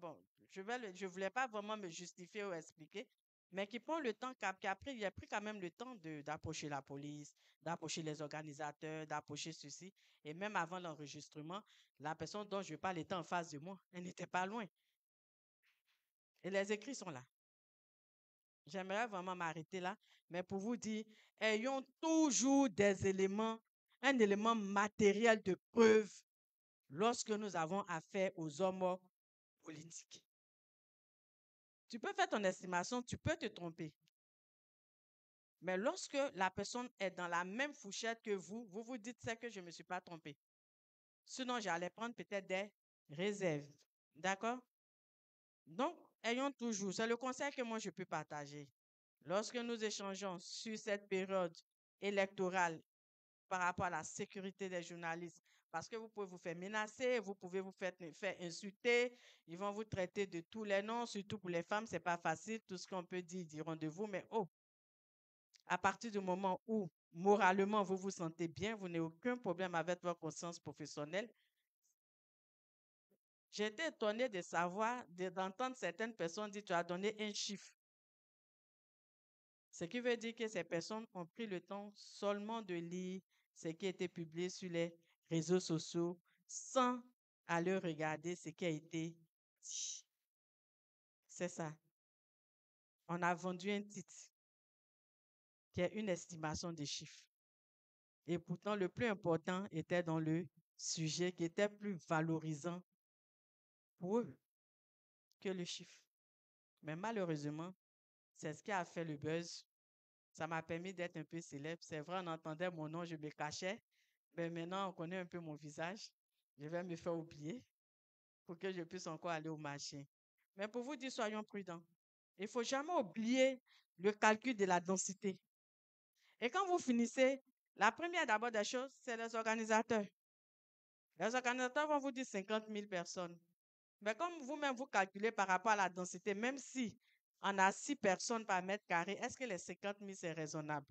je voulais pas vraiment me justifier ou expliquer, mais qui prend le temps, qui a pris quand même le temps d'approcher la police, d'approcher les organisateurs, d'approcher ceci. Et même avant l'enregistrement, la personne dont je parle était en face de moi. Elle n'était pas loin. Et les écrits sont là. J'aimerais vraiment m'arrêter là, mais pour vous dire, ayons toujours des éléments, un élément matériel de preuve lorsque nous avons affaire aux hommes politiques. Tu peux faire ton estimation, tu peux te tromper. Mais lorsque la personne est dans la même fourchette que vous, vous vous dites, c'est que je ne me suis pas trompé. Sinon, j'allais prendre peut-être des réserves. D'accord? Donc, ayons toujours, c'est le conseil que moi je peux partager. Lorsque nous échangeons sur cette période électorale par rapport à la sécurité des journalistes, parce que vous pouvez vous faire menacer, vous pouvez vous faire insulter, ils vont vous traiter de tous les noms, surtout pour les femmes, c'est pas facile, tout ce qu'on peut dire, ils diront de vous, mais oh, à partir du moment où moralement vous vous sentez bien, vous n'avez aucun problème avec votre conscience professionnelle. J'ai été étonnée de savoir, d'entendre certaines personnes dire tu as donné un chiffre. Ce qui veut dire que ces personnes ont pris le temps seulement de lire ce qui a été publié sur les réseaux sociaux sans aller regarder ce qui a été dit. C'est ça. On a vendu un titre qui est une estimation des chiffres. Et pourtant, le plus important était dans le sujet qui était plus valorisant pour eux que le chiffre. Mais malheureusement, c'est ce qui a fait le buzz. Ça m'a permis d'être un peu célèbre. C'est vrai, on entendait mon nom, je me cachais. Mais maintenant, on connaît un peu mon visage. Je vais me faire oublier pour que je puisse encore aller au marché. Mais pour vous dire, soyons prudents. Il ne faut jamais oublier le calcul de la densité. Et quand vous finissez, la première d'abord des choses, c'est les organisateurs. Les organisateurs vont vous dire 50 000 personnes. Mais comme vous-même, vous calculez par rapport à la densité, même si on a 6 personnes par mètre carré, est-ce que les 50 000, c'est raisonnable?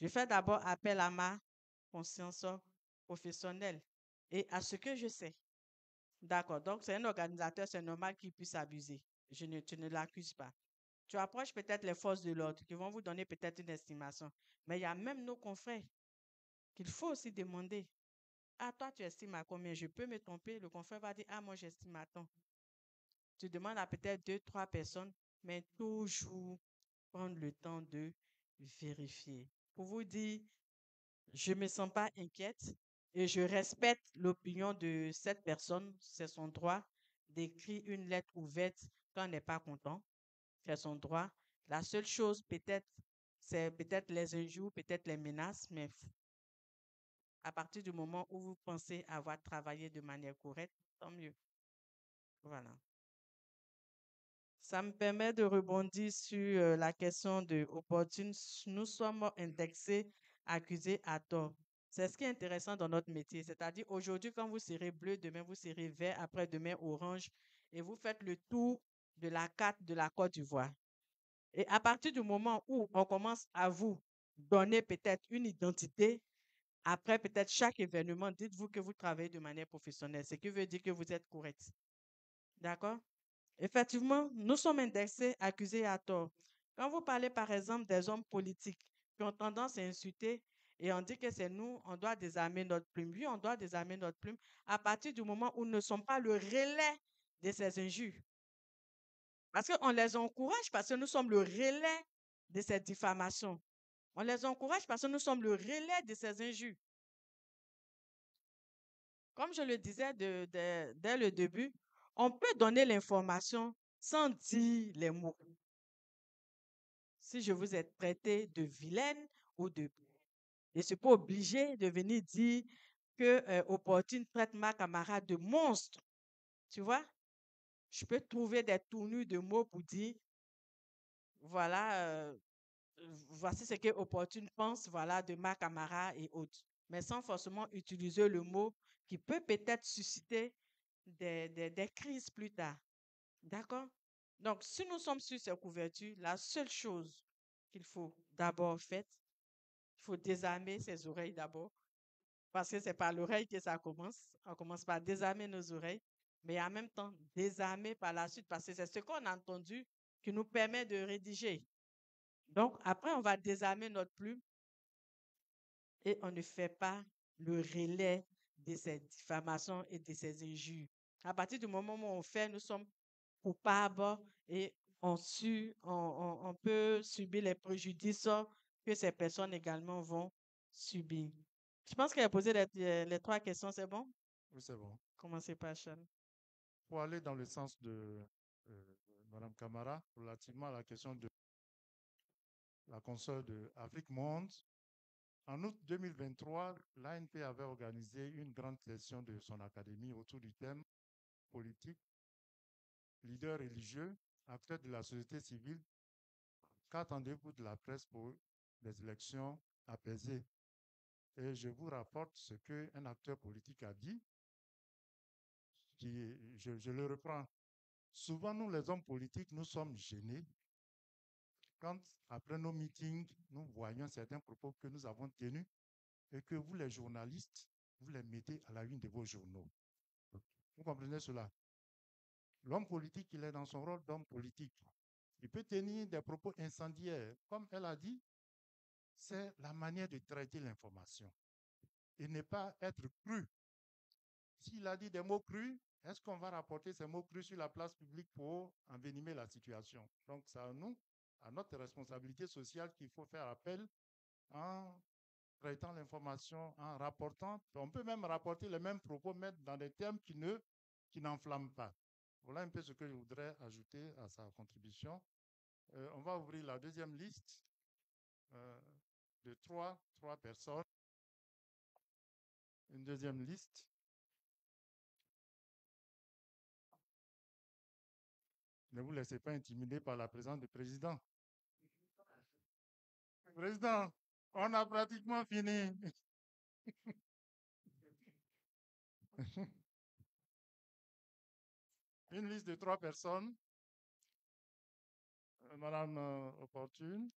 Je fais d'abord appel à ma conscience professionnelle et à ce que je sais. D'accord, donc c'est un organisateur, c'est normal qu'il puisse abuser. Tu ne l'accuses pas. Tu approches peut-être les forces de l'ordre qui vont vous donner peut-être une estimation. Mais il y a même nos confrères qu'il faut aussi demander. Ah, toi, tu estimes à combien? Je peux me tromper. Le confrère va dire, ah, moi, j'estime à tant. Tu demandes à peut-être 2, 3 personnes, mais toujours prendre le temps de vérifier. Pour vous dire, je ne me sens pas inquiète et je respecte l'opinion de cette personne. C'est son droit d'écrire une lettre ouverte quand on n'est pas content. C'est son droit. La seule chose, peut-être, c'est peut-être les injures, peut-être les menaces, mais à partir du moment où vous pensez avoir travaillé de manière correcte, tant mieux. Voilà. Ça me permet de rebondir sur la question de opportune. Nous sommes indexés, accusés à tort. C'est ce qui est intéressant dans notre métier. C'est-à-dire, aujourd'hui, quand vous serez bleu, demain, vous serez vert, après-demain, orange, et vous faites le tour de la carte de la Côte d'Ivoire. Et à partir du moment où on commence à vous donner peut-être une identité, après peut-être chaque événement, dites-vous que vous travaillez de manière professionnelle, ce qui veut dire que vous êtes correct. D'accord? Effectivement, nous sommes indexés, accusés à tort. Quand vous parlez, par exemple, des hommes politiques qui ont tendance à insulter et on dit que c'est nous, on doit désarmer notre plume. Oui, on doit désarmer notre plume à partir du moment où nous ne sommes pas le relais de ces injures. Parce qu'on les encourage parce que nous sommes le relais de ces diffamations. On les encourage parce que nous sommes le relais de ces injures. Comme je le disais dès le début, on peut donner l'information sans dire les mots. Si je vous ai traité de vilaine ou de... Je ne suis pas obligé de venir dire que Opportune traite ma camarade de monstre. Tu vois? Je peux trouver des tournures de mots pour dire, voilà, voici ce que Opportune pense, voilà, de ma camarade et autres. Mais sans forcément utiliser le mot qui peut peut-être susciter des crises plus tard. D'accord? Donc, si nous sommes sur ces couvertures, la seule chose qu'il faut d'abord faire, il faut désarmer ses oreilles d'abord, parce que c'est par l'oreille que ça commence. On commence par désarmer nos oreilles, mais en même temps, désarmer par la suite, parce que c'est ce qu'on a entendu qui nous permet de rédiger. Donc, après, on va désarmer notre plume et on ne fait pas le relais de ces diffamations et de ces injures. À partir du moment où on fait, nous sommes coupables et on peut subir les préjudices que ces personnes également vont subir. Je pense qu'elle a posé les 3 questions, c'est bon? Oui, c'est bon. Commencez par Charles. Pour aller dans le sens de Mme Camara, relativement à la question de la consoeur de Afrique Monde, en août 2023, l'ANP avait organisé une grande session de son académie autour du thème politique, leaders religieux, acteurs de la société civile. Qu'attendez-vous de la presse pour des élections apaisées? Et je vous rapporte ce qu'un acteur politique a dit, je le reprends. Souvent, nous, les hommes politiques, nous sommes gênés quand, après nos meetings, nous voyons certains propos que nous avons tenus et que vous, les journalistes, vous les mettez à la une de vos journaux. Vous comprenez cela? L'homme politique, il est dans son rôle d'homme politique. Il peut tenir des propos incendiaires. Comme elle a dit, c'est la manière de traiter l'information. Et ne pas être cru. S'il a dit des mots crus, est-ce qu'on va rapporter ces mots crus sur la place publique pour envenimer la situation? Donc, c'est à nous, à notre responsabilité sociale, qu'il faut faire appel en traitant l'information, en rapportant. On peut même rapporter les mêmes propos, mettre dans des termes qui n'enflamment pas. Voilà un peu ce que je voudrais ajouter à sa contribution. On va ouvrir la deuxième liste de trois personnes. Une deuxième liste. Ne vous laissez pas intimider par la présence du président. Président, on a pratiquement fini. Une liste de 3 personnes. Madame Opportune.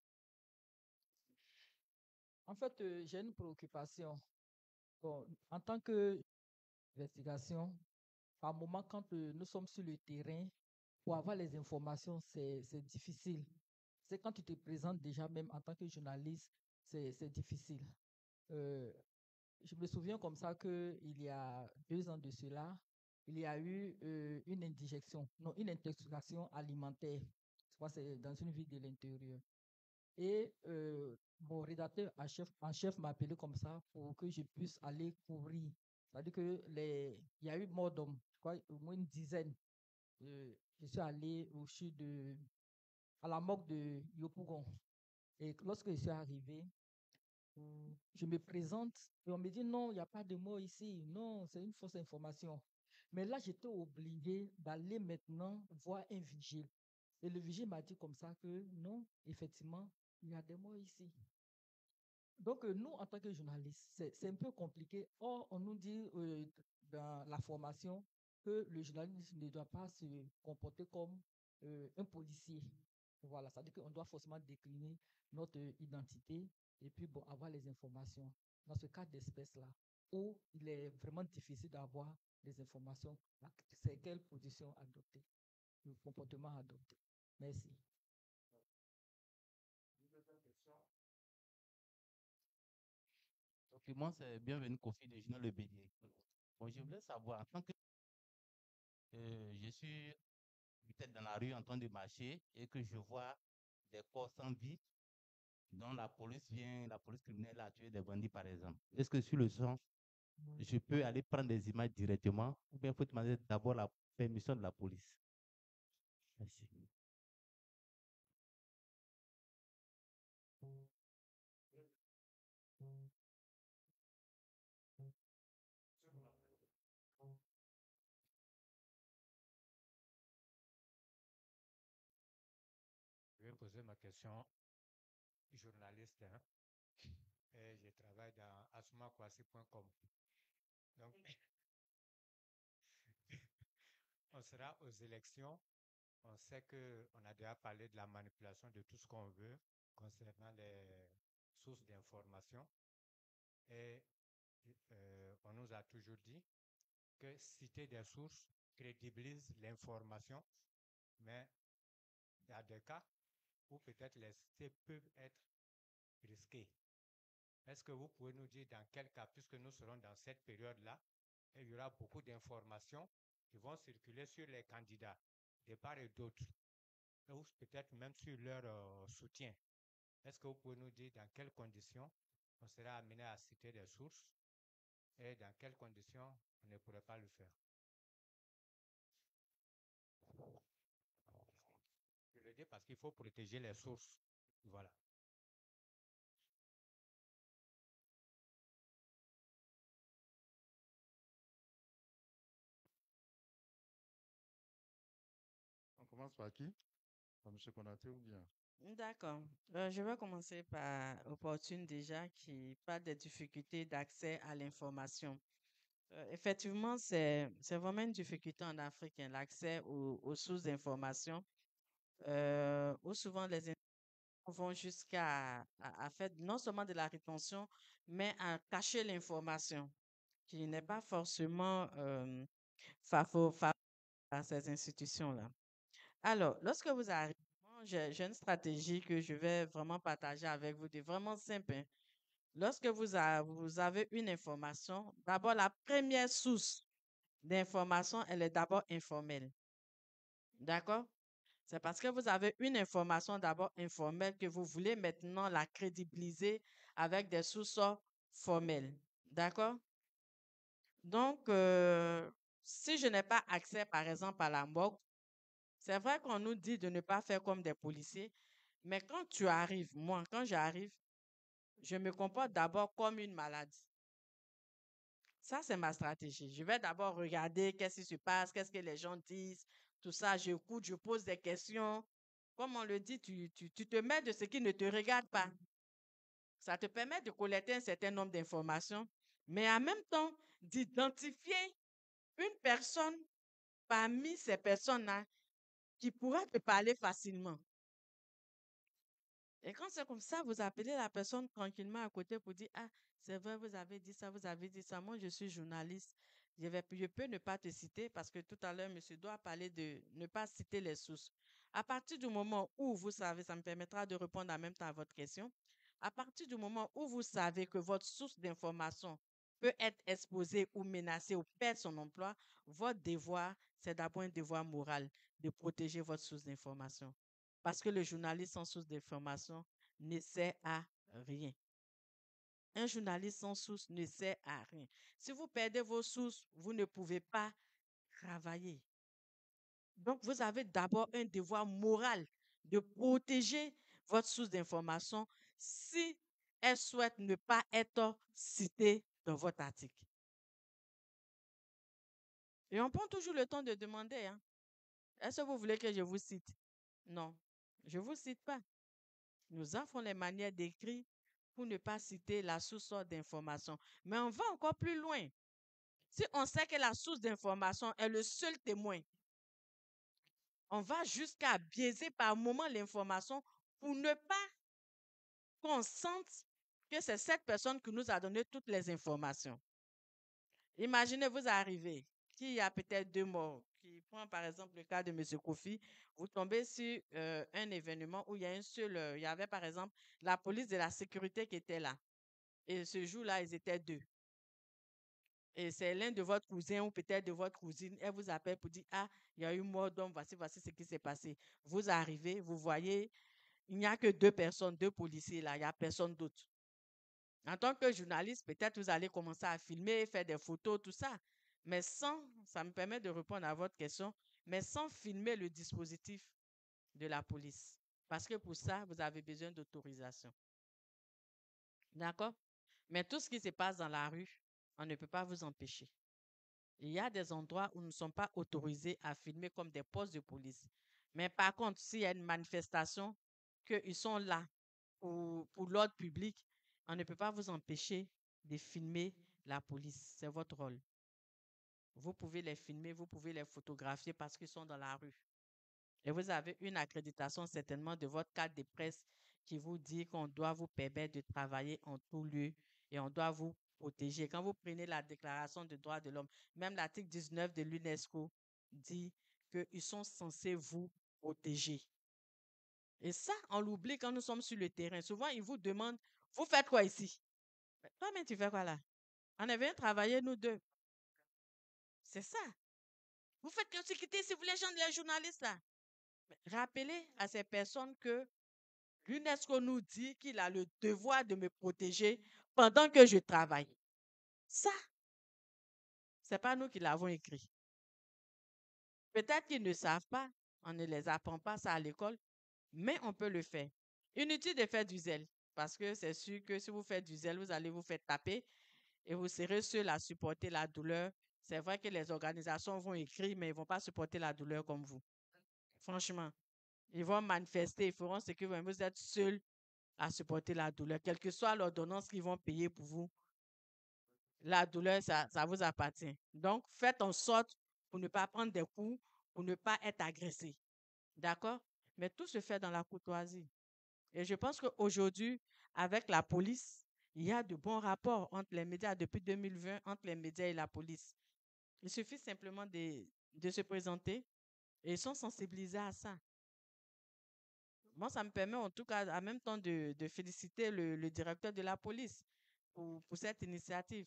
En fait, j'ai une préoccupation. Bon, en tant qu'investigation, par moment, quand nous sommes sur le terrain, pour avoir les informations, c'est difficile. C'est quand tu te présentes déjà, même en tant que journaliste, c'est difficile. Je me souviens comme ça qu'il y a 2 ans de cela, il y a eu une indigestion, non, une intoxication alimentaire. Je crois que c'est dans une ville de l'intérieur. Et mon rédacteur en chef m'a appelé comme ça pour que je puisse aller couvrir. C'est-à-dire qu'il y a eu mort d'hommes, je crois au moins une dizaine. Je suis allé à la morgue de Yopougon. Et lorsque je suis arrivé, je me présente et on me dit non, il n'y a pas de mort ici. Non, c'est une fausse information. Mais là, j'étais obligé d'aller maintenant voir un vigile. Et le vigile m'a dit comme ça que non, effectivement, il y a des morts ici. Donc, nous, en tant que journalistes, c'est un peu compliqué. Or, on nous dit dans la formation que le journaliste ne doit pas se comporter comme un policier. Voilà, ça veut dire qu'on doit forcément décliner notre identité et puis bon, avoir les informations. Dans ce cas d'espèce-là, où il est vraiment difficile d'avoir des informations, c'est quelle position adopter, le comportement adopté. Merci. Donc, moi, c'est bienvenu Kofi de Journal Le Bélier. Bon, je voulais savoir, en tant que je suis peut-être dans la rue en train de marcher et que je vois des corps sans vie, dont la police criminelle a tué des bandits, par exemple. Est-ce que sur le champ, je peux aller prendre des images directement ou bien il faut demander d'abord la permission de la police? Merci. Je vais poser ma question journaliste, hein, et je travaille dans asumakwasi.com. Donc, on sera aux élections. On sait qu'on a déjà parlé de la manipulation de tout ce qu'on veut concernant les sources d'information. Et on nous a toujours dit que citer des sources crédibilise l'information, mais il y a des cas où peut-être les cités peuvent être risquées. Est-ce que vous pouvez nous dire dans quel cas, puisque nous serons dans cette période-là, il y aura beaucoup d'informations qui vont circuler sur les candidats de part et d'autre, ou peut-être même sur leur soutien. Est-ce que vous pouvez nous dire dans quelles conditions on sera amené à citer des sources et dans quelles conditions on ne pourrait pas le faire? Je le dis parce qu'il faut protéger les sources. Voilà. On commence par qui? Par M. Konaté ou bien? D'accord. Je vais commencer par Opportune déjà qui parle des difficultés d'accès à l'information. Effectivement, c'est vraiment une difficulté en Afrique, hein, l'accès aux sources d'information, où souvent les individus vont jusqu'à à faire non seulement de la rétention, mais à cacher l'information, qui n'est pas forcément favorable à ces institutions-là. Alors, lorsque vous arrivez, moi, j'ai une stratégie que je vais vraiment partager avec vous, de vraiment simple, hein. Lorsque vous avez une information, d'abord, la première source d'information, elle est d'abord informelle. D'accord? C'est parce que vous avez une information d'abord informelle que vous voulez maintenant la crédibiliser avec des sources formelles. D'accord? Donc, si je n'ai pas accès, par exemple, à la morgue, c'est vrai qu'on nous dit de ne pas faire comme des policiers, mais quand tu arrives, moi, quand j'arrive, je me comporte d'abord comme une maladie. Ça, c'est ma stratégie. Je vais d'abord regarder qu'est-ce qui se passe, qu'est-ce que les gens disent, tout ça. J'écoute, je pose des questions. Comme on le dit, tu te mets de ce qui ne te regarde pas. Ça te permet de collecter un certain nombre d'informations, mais en même temps, d'identifier une personne parmi ces personnes-là qui pourra te parler facilement. Et quand c'est comme ça, vous appelez la personne tranquillement à côté pour dire, ah, c'est vrai, vous avez dit ça, vous avez dit ça. Moi, je suis journaliste. Je peux ne pas te citer parce que tout à l'heure, monsieur doit parler de ne pas citer les sources. À partir du moment où vous savez, ça me permettra de répondre en même temps à votre question. À partir du moment où vous savez que votre source d'information peut être exposée ou menacée ou perdre son emploi, votre devoir, c'est d'abord un devoir moral de protéger votre source d'information. Parce que le journaliste sans source d'information ne sert à rien. Un journaliste sans source ne sert à rien. Si vous perdez vos sources, vous ne pouvez pas travailler. Donc, vous avez d'abord un devoir moral de protéger votre source d'information si elle souhaite ne pas être citée dans votre article. Et on prend toujours le temps de demander, hein, est-ce que vous voulez que je vous cite? Non, je ne vous cite pas. Nous offrons les manières d'écrire pour ne pas citer la source d'information. Mais on va encore plus loin. Si on sait que la source d'information est le seul témoin, on va jusqu'à biaiser par moment l'information pour ne pas qu'on sente que c'est cette personne qui nous a donné toutes les informations. Imaginez, vous arrivez, qu'il y a peut-être 2 morts, qui prend par exemple le cas de M. Kofi, vous tombez sur un événement où il y a il y avait par exemple la police de la sécurité qui était là. Et ce jour-là, ils étaient 2. Et c'est l'un de votre cousin ou peut-être de votre cousine, elle vous appelle pour dire, ah, il y a eu mort, donc voici ce qui s'est passé. Vous arrivez, vous voyez, il n'y a que 2 personnes, 2 policiers là, il n'y a personne d'autre. En tant que journaliste, peut-être vous allez commencer à filmer, faire des photos, tout ça. Mais ça me permet de répondre à votre question, mais sans filmer le dispositif de la police. Parce que pour ça, vous avez besoin d'autorisation. D'accord? Mais tout ce qui se passe dans la rue, on ne peut pas vous empêcher. Il y a des endroits où nous ne sommes pas autorisés à filmer comme des postes de police. Mais par contre, s'il y a une manifestation, qu'ils sont là pour l'ordre public, on ne peut pas vous empêcher de filmer la police. C'est votre rôle. Vous pouvez les filmer, vous pouvez les photographier parce qu'ils sont dans la rue. Et vous avez une accréditation certainement de votre carte de presse qui vous dit qu'on doit vous permettre de travailler en tout lieu et on doit vous protéger. Quand vous prenez la Déclaration des droits de l'homme, même l'article 19 de l'UNESCO dit qu'ils sont censés vous protéger. Et ça, on l'oublie quand nous sommes sur le terrain. Souvent, ils vous demandent, vous faites quoi ici? Toi-même, tu fais quoi là? On est venu travailler, nous deux. C'est ça. Vous faites que sécurité si vous les gens, les journalistes là. Rappelez à ces personnes que l'UNESCO nous dit qu'il a le devoir de me protéger pendant que je travaille. Ça, c'est pas nous qui l'avons écrit. Peut-être qu'ils ne savent pas, on ne les apprend pas ça à l'école, mais on peut le faire. Inutile de faire du zèle, parce que c'est sûr que si vous faites du zèle, vous allez vous faire taper et vous serez seul à supporter la douleur. C'est vrai que les organisations vont écrire, mais ils ne vont pas supporter la douleur comme vous. Franchement, ils vont manifester, ils feront ce que vous êtes seul à supporter la douleur. Quelle que soit l'ordonnance qu'ils vont payer pour vous, la douleur, ça vous appartient. Donc, faites en sorte pour ne pas prendre des coups, pour ne pas être agressé. D'accord? Mais tout se fait dans la courtoisie. Et je pense qu'aujourd'hui, avec la police, il y a de bons rapports entre les médias depuis 2020, entre les médias et la police. Il suffit simplement de se présenter et ils sont sensibilisés à ça. Moi, ça me permet en tout cas en même temps de féliciter le directeur de la police pour cette initiative.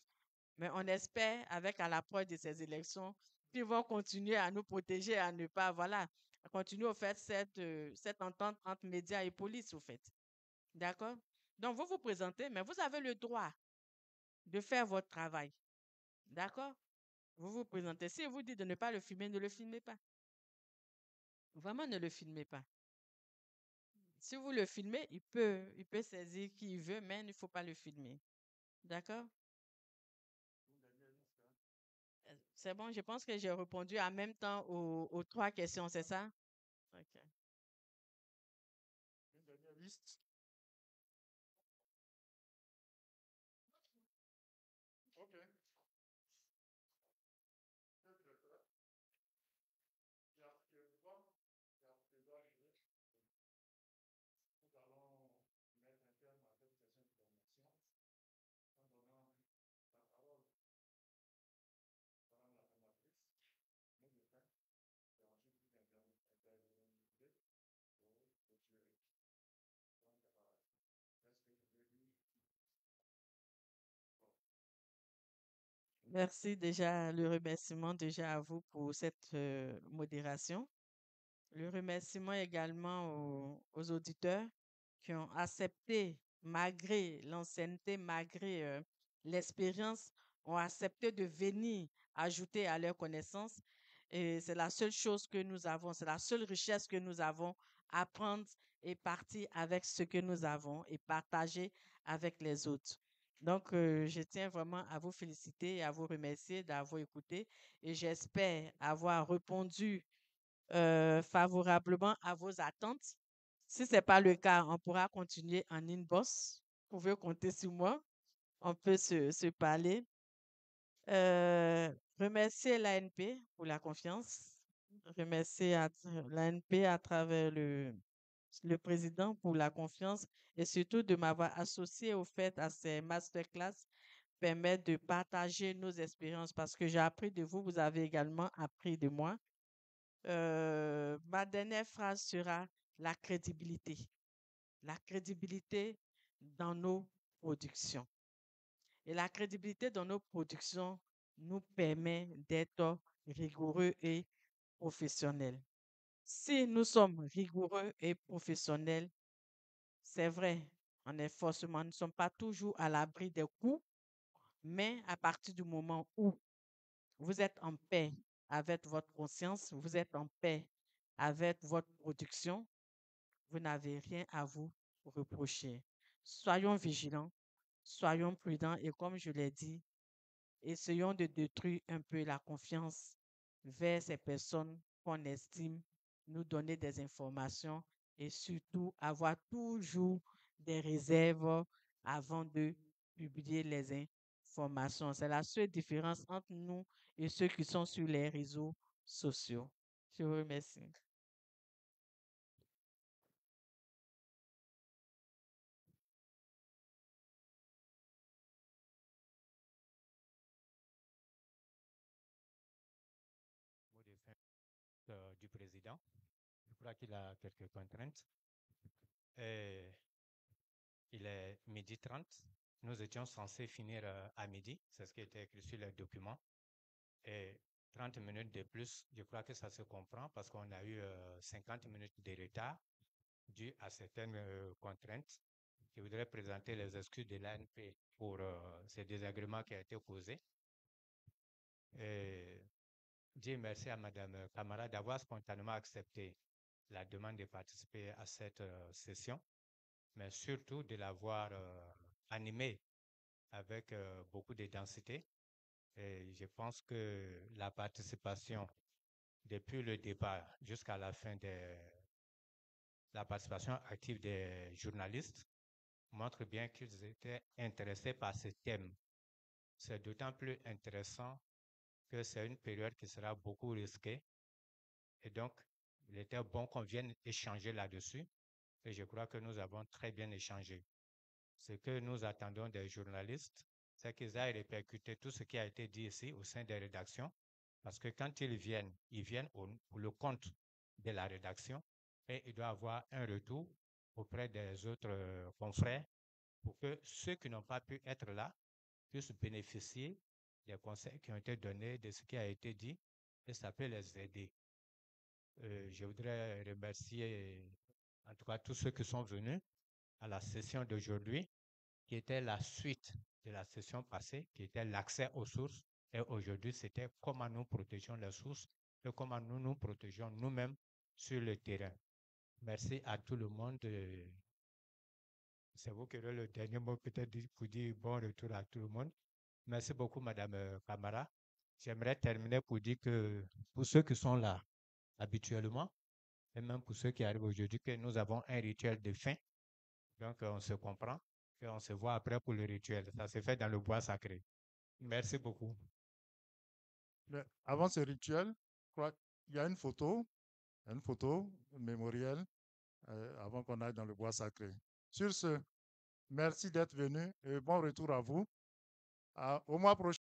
Mais on espère, avec à l'approche de ces élections, qu'ils vont continuer à nous protéger, à ne pas, voilà, à continuer au fait cette entente entre médias et police, au fait. D'accord? Donc, vous vous présentez, mais vous avez le droit de faire votre travail. D'accord? Vous vous présentez. Si vous dit de ne pas le filmer, ne le filmez pas. Vraiment, ne le filmez pas. Si vous le filmez, il peut saisir qui il veut, mais il ne faut pas le filmer. D'accord? C'est bon, je pense que j'ai répondu en même temps aux 3 questions, c'est ça? OK. Une dernière liste. OK. Nous allons mettre un terme à cette session de formation en donnant la parole à Madame la formatrice, mot de fin, et ensuite vous intervenez pour clôturer. Donc, est-ce que vous pouvez dire? Merci déjà, le remerciement déjà à vous pour cette modération. Le remerciement également aux auditeurs qui ont accepté, malgré l'ancienneté, malgré l'expérience, ont accepté de venir ajouter à leurs connaissances. Et c'est la seule chose que nous avons, c'est la seule richesse que nous avons, apprendre et partir avec ce que nous avons et partager avec les autres. Donc, je tiens vraiment à vous féliciter et à vous remercier d'avoir écouté et j'espère avoir répondu favorablement à vos attentes. Si ce n'est pas le cas, on pourra continuer en inbox. Vous pouvez compter sur moi. On peut se parler. Remercier l'ANP pour la confiance. Remercier l'ANP à travers le président pour la confiance et surtout de m'avoir associé au fait à ces masterclass permettre de partager nos expériences parce que j'ai appris de vous, vous avez également appris de moi. Ma dernière phrase sera la crédibilité. La crédibilité dans nos productions. Et la crédibilité dans nos productions nous permet d'être rigoureux et professionnels. Si nous sommes rigoureux et professionnels, c'est vrai, on est forcément, nous ne sommes pas toujours à l'abri des coups, mais à partir du moment où vous êtes en paix avec votre conscience, vous êtes en paix avec votre production, vous n'avez rien à vous reprocher. Soyons vigilants, soyons prudents et comme je l'ai dit, essayons de détruire un peu la confiance vers ces personnes qu'on estime nous donner des informations et surtout avoir toujours des réserves avant de publier les informations. C'est la seule différence entre nous et ceux qui sont sur les réseaux sociaux. Je vous remercie. Mot de fin du président. Je crois qu'il a quelques contraintes. Et il est 12h30. Nous étions censés finir à midi. C'est ce qui était écrit sur les documents. Et 30 minutes de plus, je crois que ça se comprend parce qu'on a eu 50 minutes de retard dû à certaines contraintes. Je voudrais présenter les excuses de l'ANP pour ces désagréments qui ont été causés. Et dire merci à Mme Camara d'avoir spontanément accepté la demande de participer à cette session, mais surtout de l'avoir animée avec beaucoup de densité. Et je pense que la participation depuis le départ jusqu'à la fin de la participation active des journalistes montre bien qu'ils étaient intéressés par ce thème. C'est d'autant plus intéressant que c'est une période qui sera beaucoup risquée. Et donc, il était bon qu'on vienne échanger là-dessus. Et je crois que nous avons très bien échangé. Ce que nous attendons des journalistes, c'est qu'ils aillent répercuter tout ce qui a été dit ici au sein des rédactions. Parce que quand ils viennent pour le compte de la rédaction et il doit avoir un retour auprès des autres confrères pour que ceux qui n'ont pas pu être là puissent bénéficier des conseils qui ont été donnés, de ce qui a été dit, et ça peut les aider. Je voudrais remercier en tout cas tous ceux qui sont venus à la session d'aujourd'hui, qui était la suite de la session passée, qui était l'accès aux sources. Et aujourd'hui, c'était comment nous protégeons les sources et comment nous nous protégeons nous-mêmes sur le terrain. Merci à tout le monde. C'est vous qui aurez le dernier mot peut-être pour dire bon retour à tout le monde. Merci beaucoup, Madame Camara. J'aimerais terminer pour dire que pour ceux qui sont là habituellement, et même pour ceux qui arrivent aujourd'hui, que nous avons un rituel de fin. Donc, on se comprend et on se voit après pour le rituel. Ça se fait dans le bois sacré. Merci beaucoup. Mais avant ce rituel, je crois qu'il y a une photo mémorielle avant qu'on aille dans le bois sacré. Sur ce, merci d'être venu et bon retour à vous. Au mois prochain.